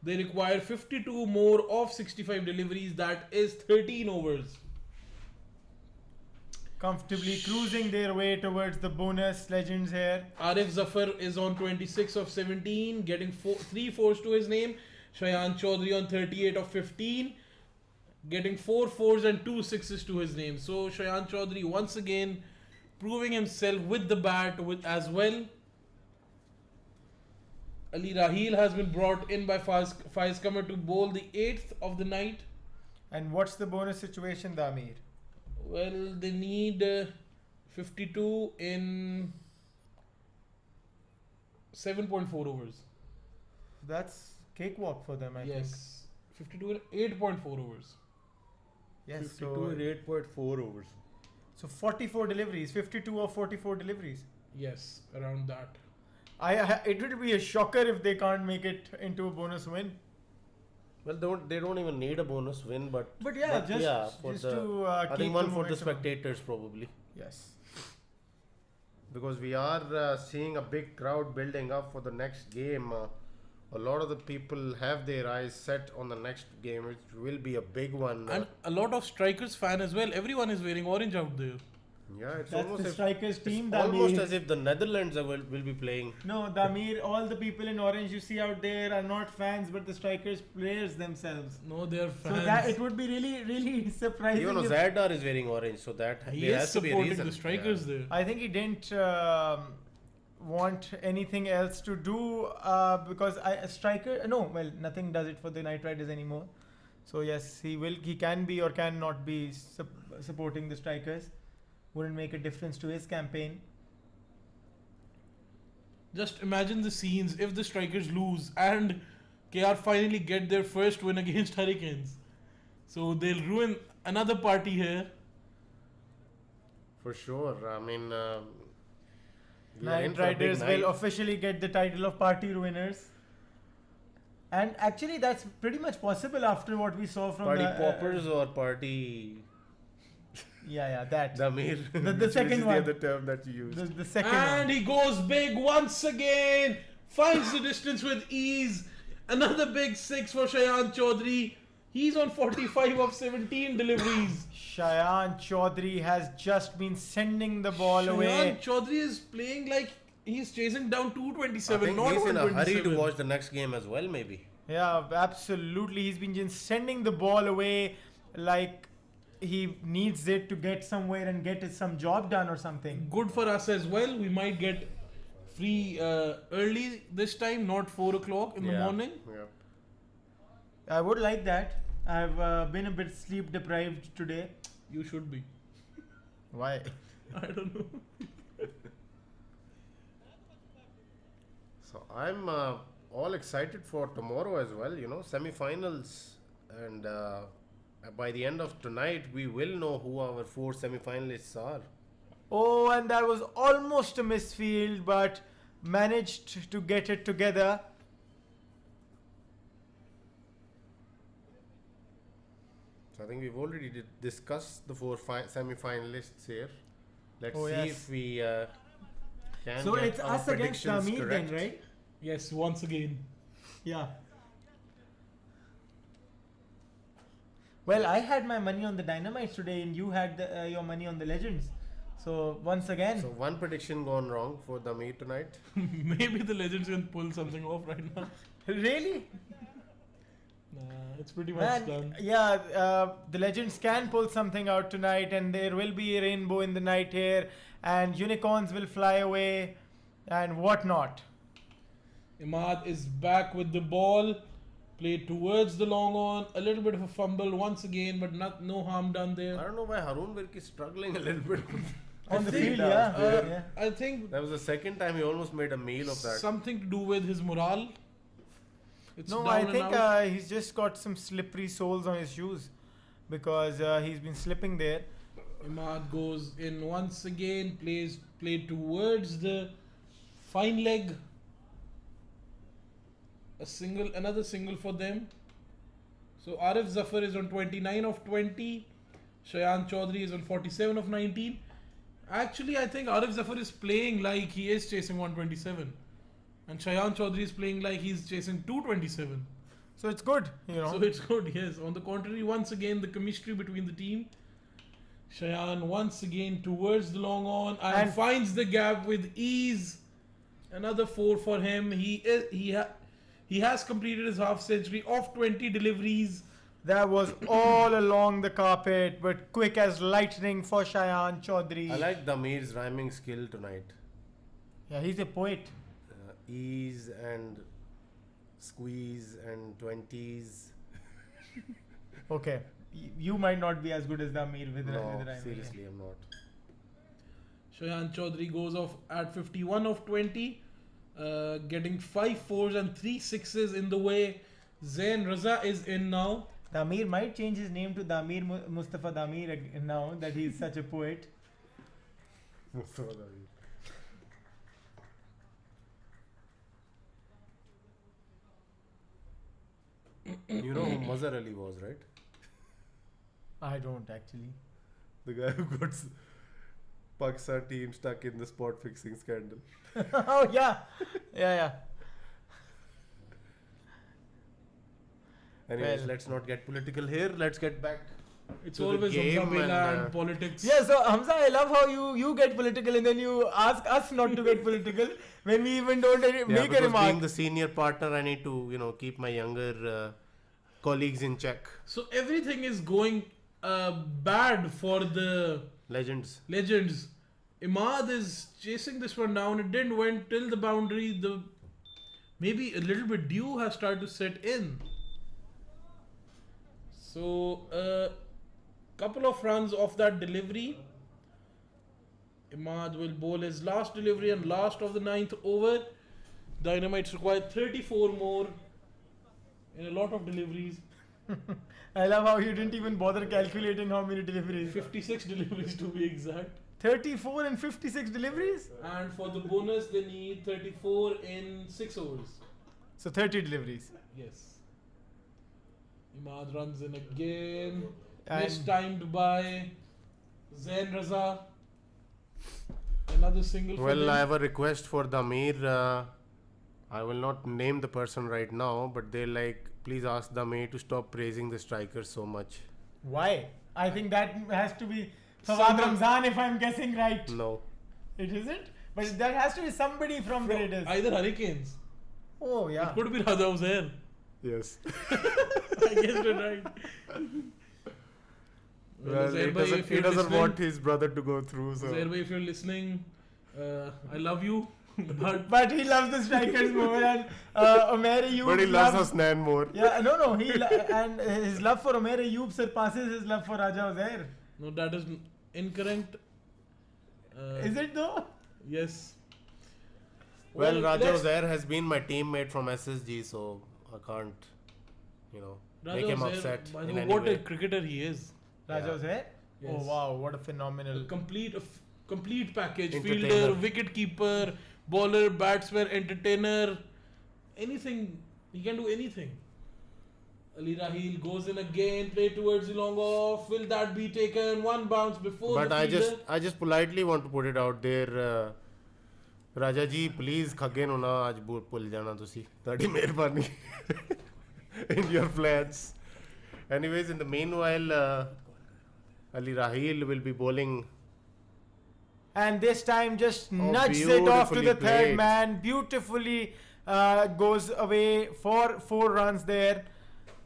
S3: They require 52 more of 65 deliveries. That is 13 overs.
S1: Comfortably cruising their way towards the bonus. Legends here.
S3: Arif Zafar is on 26 of 17, getting 3 fours to his name. Shayan Chaudhary on 38 of 15, getting 4 fours and 2 sixes to his name. So Shayan Chaudhary once again proving himself with the bat as well. Ali Rahil has been brought in by Faiz Qamar to bowl the 8th of the night.
S1: And what's the bonus situation, Damir?
S3: Well, they need 52 in 7.4 overs.
S1: That's cakewalk for them, I think.
S3: Yes, 52 in 8.4 overs.
S1: Yes.
S2: 52 in 8.4 overs.
S1: So 44 deliveries, 52 or 44 deliveries.
S3: Yes, around that.
S1: It would be a shocker if they can't make it into a bonus win.
S2: Well, they don't even need a bonus win, but
S1: For
S2: I
S1: keep
S2: think one
S1: the
S2: for the
S1: momentum.
S2: spectators probably,
S1: Yes.
S2: because we are seeing a big crowd building up for the next game. A lot of the people have their eyes set on the next game, which will be a big one.
S3: And a lot of Strikers fan as well. Everyone is wearing orange out there.
S2: Yeah, it's
S1: That's
S2: almost
S1: the
S2: if,
S1: strikers team.
S2: it's almost
S1: Damir.
S2: as if the Netherlands will be playing.
S1: No, Damir, all the people in orange you see out there are not fans, but the strikers players themselves.
S3: No, they're fans.
S1: So that it would be really, really surprising.
S2: Even
S1: if-
S2: Zadar is wearing orange, so that
S3: he
S2: there
S3: is
S2: has to be a
S3: supporting
S2: reason.
S3: the strikers there.
S1: I think he didn't want anything else to do because a striker. No, well, nothing does it for the Knight Riders anymore. So yes, he can be or cannot be supporting the strikers. Wouldn't make a difference to his campaign.
S3: Just imagine the scenes if the strikers lose and KR finally get their first win against Hurricanes. So they'll ruin another party here.
S2: For sure. I mean, we are in
S1: Knight
S2: for a big
S1: Riders will
S2: night.
S1: officially get the title of party ruiners. And actually, that's pretty much possible after what we saw from
S2: Party
S1: the
S2: poppers or party
S1: yeah, that
S2: Damir.
S1: The second
S2: which
S1: one.
S2: is the other term that you use.
S1: the second
S3: And
S1: one.
S3: he goes big once again. Finds the distance with ease. Another big six for Shayan Chaudhary. He's on 45 of 17 deliveries.
S1: Shayan Chaudhary has just been sending the ball
S3: Shayan
S1: away.
S3: Chaudhary is playing like he's chasing down
S2: I
S3: 227,
S2: think
S3: not
S2: he's in a hurry
S3: 127.
S2: to watch the next game as well, maybe.
S1: Yeah, absolutely. He's been just sending the ball away like he needs it to get somewhere and get some job done or something.
S3: Good for us as well. We might get free early this time, not 4 o'clock in the morning.
S2: Yeah.
S1: I would like that. I've been a bit sleep deprived today.
S3: You should be.
S1: Why?
S3: I don't know.
S2: So I'm all excited for tomorrow as well. You know, semi-finals, and by the end of tonight, we will know who our 4 semi-finalists are.
S1: Oh, and that was almost a misfield, but managed to get it together.
S2: So I think we've already discussed the 4 semi-finalists here. Let's
S1: Oh,
S2: see
S1: yes.
S2: if we can
S1: So
S2: get
S1: it's
S2: our
S1: us against
S2: predictions
S1: Tamir
S2: correct.
S1: then, right?
S3: Yes, once again.
S1: Yeah. Well, I had my money on the Dynamites today, and you had your money on the Legends. So once again,
S2: So one prediction gone wrong for Damir tonight.
S3: Maybe the Legends can pull something off right now.
S1: really,
S3: Nah, it's pretty much
S1: man,
S3: done.
S1: yeah, the Legends can pull something out tonight, and there will be a rainbow in the night here, and unicorns will fly away, and whatnot.
S3: Imad is back with the ball. Played towards the long on. A little bit of a fumble once again, but no harm done
S2: I
S3: there.
S2: don't know why Harun Virk is struggling a little bit.
S1: On the
S3: think,
S1: field, yeah. yeah.
S3: I think
S2: That was the second time he almost made a meal of that.
S3: something to do with his morale. It's
S1: No,
S3: down
S1: I
S3: and
S1: think
S3: out.
S1: he's just got some slippery soles on his shoes because he's been slipping there.
S3: Imad goes in once again. Played towards the fine leg. Another single for them. So Arif Zafar is on 29 of 20. Shayan Chaudhary is on 47 of 19. Actually, I think Arif Zafar is playing like he is chasing 127. And Shayan Chaudhary is playing like he's chasing 227.
S1: So it's good, you know.
S3: So it's good, yes. On the contrary, once again, the chemistry between the team. Shayan once again towards the long on and finds the gap with ease. Another 4 for him. He has completed his half century of 20 deliveries.
S1: That was all along the carpet, but quick as lightning for Shayan Chaudhary.
S2: I like Damir's rhyming skill tonight.
S1: Yeah, he's a poet.
S2: Ease and squeeze and 20s.
S1: Okay, you might not be as good as Damir with
S2: No,
S1: rhyming.
S2: seriously, I'm not.
S3: Shayan Chaudhary goes off at 51 of 20. Getting 5 4s and 3 6s in the way. Zain Raza is in now.
S1: Damir might change his name to Damir Mustafa Damir now that he's such a poet.
S2: You know who Mazhar Ali was, right?
S1: I don't actually.
S2: The guy who got Pakistan team stuck in the spot fixing scandal.
S1: Oh yeah, yeah.
S2: Anyways,
S1: Well.
S2: let's not get political here. Let's get back
S3: It's
S2: to the
S3: always
S2: game
S3: Hamza Bela
S2: and,
S3: and politics.
S1: Yeah, so Hamza, I love how you get political and then you ask us not to get political when we even don't make a
S2: because
S1: remark.
S2: being the senior partner, I need to, keep my younger colleagues in check.
S3: So everything is going bad for the
S2: Legends.
S3: legends. Imad is chasing this one down. It didn't went till the boundary. Maybe a little bit dew has started to set in. So couple of runs off that delivery. Imad will bowl his last delivery and last of the 9th over. Dynamites require 34 more in a lot of deliveries.
S1: I love how you didn't even bother calculating how many deliveries.
S3: 56 deliveries to be exact.
S1: 34 and 56 deliveries?
S3: And for the bonus, they need 34 in 6 overs.
S1: So 30 deliveries.
S3: Yes. Imad runs in again.
S1: And-
S3: Mistimed by Zain Raza. Another single for
S2: Well,
S3: them.
S2: I have a request for the Amir. I will not name the person right now, but please ask the Amir to stop praising the strikers so much.
S1: Why? I think that has to be Fawad
S3: Someone-
S1: Ramzan, if I'm guessing right.
S2: No.
S1: It isn't? But that has to be somebody from the Raiders.
S3: Either Hurricanes.
S1: Oh, yeah.
S3: It could be Raja Hussain.
S2: Yes.
S3: I guessed it right.
S2: Well,
S3: Zair
S2: he
S3: bhai, if you're
S2: doesn't
S3: listening-
S2: want his brother to go through. So.
S3: Zair bhai, if you're listening, I love you.
S1: But he loves the strikers more and Omer Ayub
S2: But he loves Hasnan more.
S1: Yeah, no. And his love for Omer Ayub surpasses his love for Raja Uzair.
S3: No, that is incorrect.
S1: Is it though?
S3: Yes.
S2: Well, Raja
S3: let's-
S2: Uzair has been my teammate from SSG, so I can't,
S3: Raja
S2: make him
S3: Hussain,
S2: upset
S3: by
S2: in
S3: the way,
S2: any
S3: what a
S2: way.
S3: cricketer he is.
S1: Raja
S2: Yeah.
S1: Uzair?
S3: Yes.
S1: Oh wow, what a phenomenal.
S3: Complete package.
S2: Entertainer.
S3: Fielder, wicket keeper, bowler, batsman, entertainer. Anything. He can do anything. Ali Rahil goes in again, play towards the long off. Will that be taken? One bounce before
S2: But
S3: the fielder.
S2: I just politely want to put it out there. Raja ji, please khagge no na aaj bhul jana tusi. Tadi meherbani in your plans. Anyways, in the meanwhile, Ali Rahil will be bowling.
S1: And this time just nudges it off to the
S2: beautifully
S1: third
S2: played.
S1: man. Beautifully goes away for 4 runs there.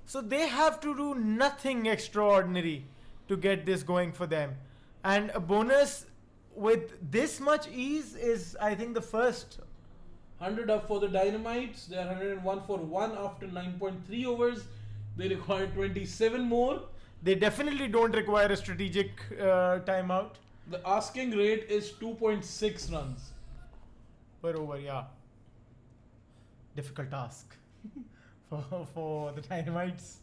S1: So they have to do nothing extraordinary to get this going for them. And a bonus with this much ease is, I think, the first.
S3: 100 up for the Dynamites. They are 101 for 1 after 9.3 overs. They require 27 more.
S1: They definitely don't require a strategic timeout
S3: The asking rate is 2.6 runs.
S1: per over, yeah. Difficult task for the Dynamites.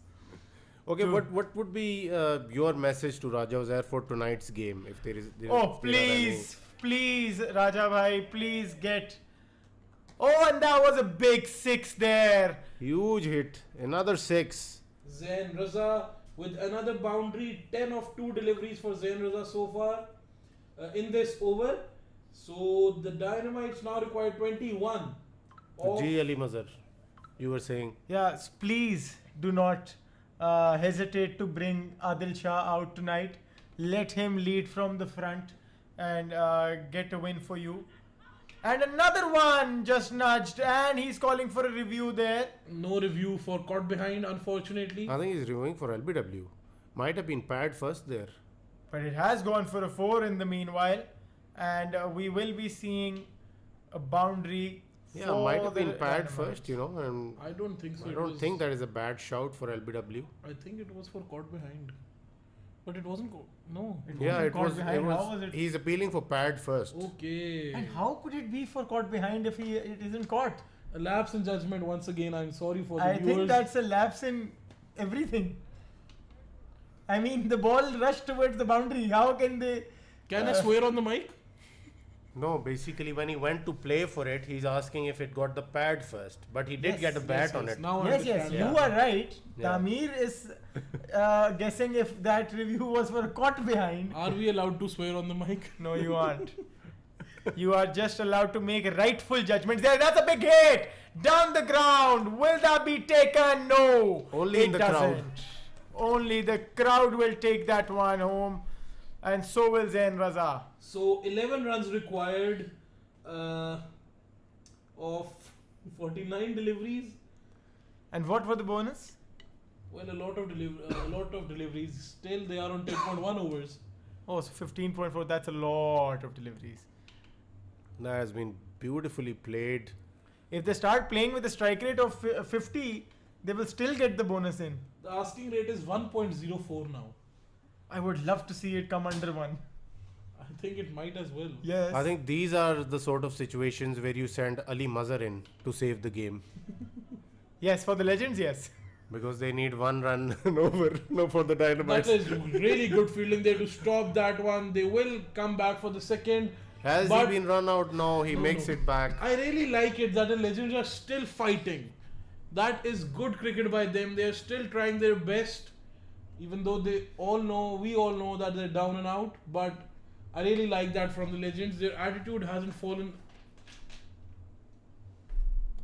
S2: Okay,
S1: To-
S2: what would be your message to Raja Uzair for tonight's game? If there is,
S1: Oh, please, Raja Bhai, please get. Oh, and that was a big 6 there.
S2: huge hit, another 6.
S3: Zain Raza with another boundary. 10 of 2 deliveries for Zain Raza so far in this over. So the Dynamites now require 21. of-
S2: G Ali Mazhar, you were saying.
S1: Yes, please do not hesitate to bring Adil Shah out tonight. Let him lead from the front and get a win for you. And another one just nudged, and he's calling for a review there.
S3: No review for caught behind, unfortunately.
S2: I think he's reviewing for LBW. Might have been pad first there.
S1: But it has gone for a 4 in the meanwhile. And we will be seeing a boundary.
S2: Yeah,
S1: for
S2: might have
S1: the
S2: been pad
S1: Dynamites.
S2: first, and
S3: I don't think so.
S2: I
S3: It
S2: don't
S3: was-
S2: think that is a bad shout for LBW.
S3: I think it was for caught behind. But it wasn't. No.
S2: Yeah,
S1: wasn't
S2: it
S1: caught
S2: was.
S1: behind. How was it?
S2: He's appealing for pad first.
S3: Okay.
S1: And how could it be for caught behind if it isn't caught?
S3: A lapse in judgment once again. I'm sorry for the
S1: I
S3: viewers.
S1: think that's a lapse in everything. I mean, the ball rushed towards the boundary. How can they?
S3: Can I swear on the mic?
S2: No, basically when he went to play for it, he's asking if it got the pad first. But he did
S1: Yes,
S2: get a bat on
S3: yes.
S2: it.
S3: Now I
S1: Yes,
S3: understand.
S1: you are right.
S2: Yeah.
S1: Tamir is guessing if that review was for caught behind.
S3: Are we allowed to swear on the mic?
S1: No, you aren't. You are just allowed to make rightful judgments. There, that's a big hit down the ground. Will that be taken? No,
S2: Only in
S1: it
S2: the crowd.
S1: doesn't. Only the crowd will take that one home, and so will Zain Raza.
S3: So 11 runs required of 49 deliveries.
S1: And what for the bonus?
S3: Well, a lot of deliveries. Still, they are on 10.1 overs.
S1: Oh, so 15.4. That's a lot of deliveries.
S2: That has been beautifully played.
S1: If they start playing with a strike rate of 50, they will still get the bonus in.
S3: The asking rate is 1.04 now.
S1: I would love to see it come under 1.
S3: I think it might as well.
S1: Yes.
S2: I think these are the sort of situations where you send Ali Mazhar in to save the game.
S1: Yes, for the legends, yes.
S2: Because they need 1 run over, no, for the Dynamites.
S3: That is really good fielding there to stop that one. They will come back for the second.
S2: Has he been run out? No, he makes
S3: No.
S2: it back.
S3: I really like it that the legends are still fighting. That is good cricket by them. They are still trying their best, even though we all know that they're down and out. But I really like that from the legends. Their attitude hasn't fallen.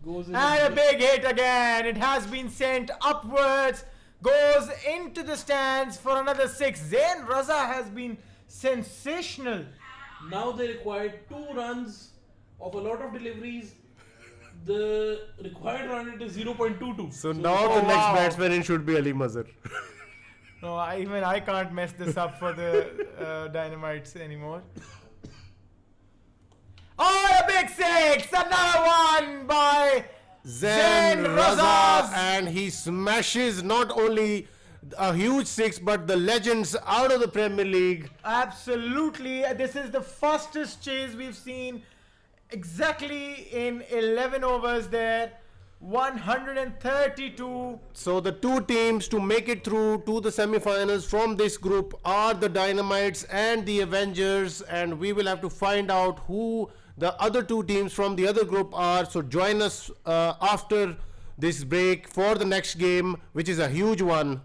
S3: Goes in
S1: And a big hit again. It has been sent upwards. Goes into the stands for another 6. Zain Raza has been sensational.
S3: Now they require 2 runs of a lot of deliveries. The required run rate is 0.22.
S2: So now the next
S1: wow.
S2: batsman in should be Ali Mazhar.
S1: No, I can't mess this up for the Dynamites anymore. Oh, a big 6! Another one by
S2: Zain Raza,
S1: Razaz.
S2: and he smashes not only a huge 6 but the legends out of the Premier League.
S1: Absolutely. This is the fastest chase we've seen exactly in 11 overs there. 132.
S2: So the 2 teams to make it through to the semi-finals from this group are the Dynamites and the Avengers, and we will have to find out who the other 2 teams from the other group are. So join us after this break for the next game, which is a huge one.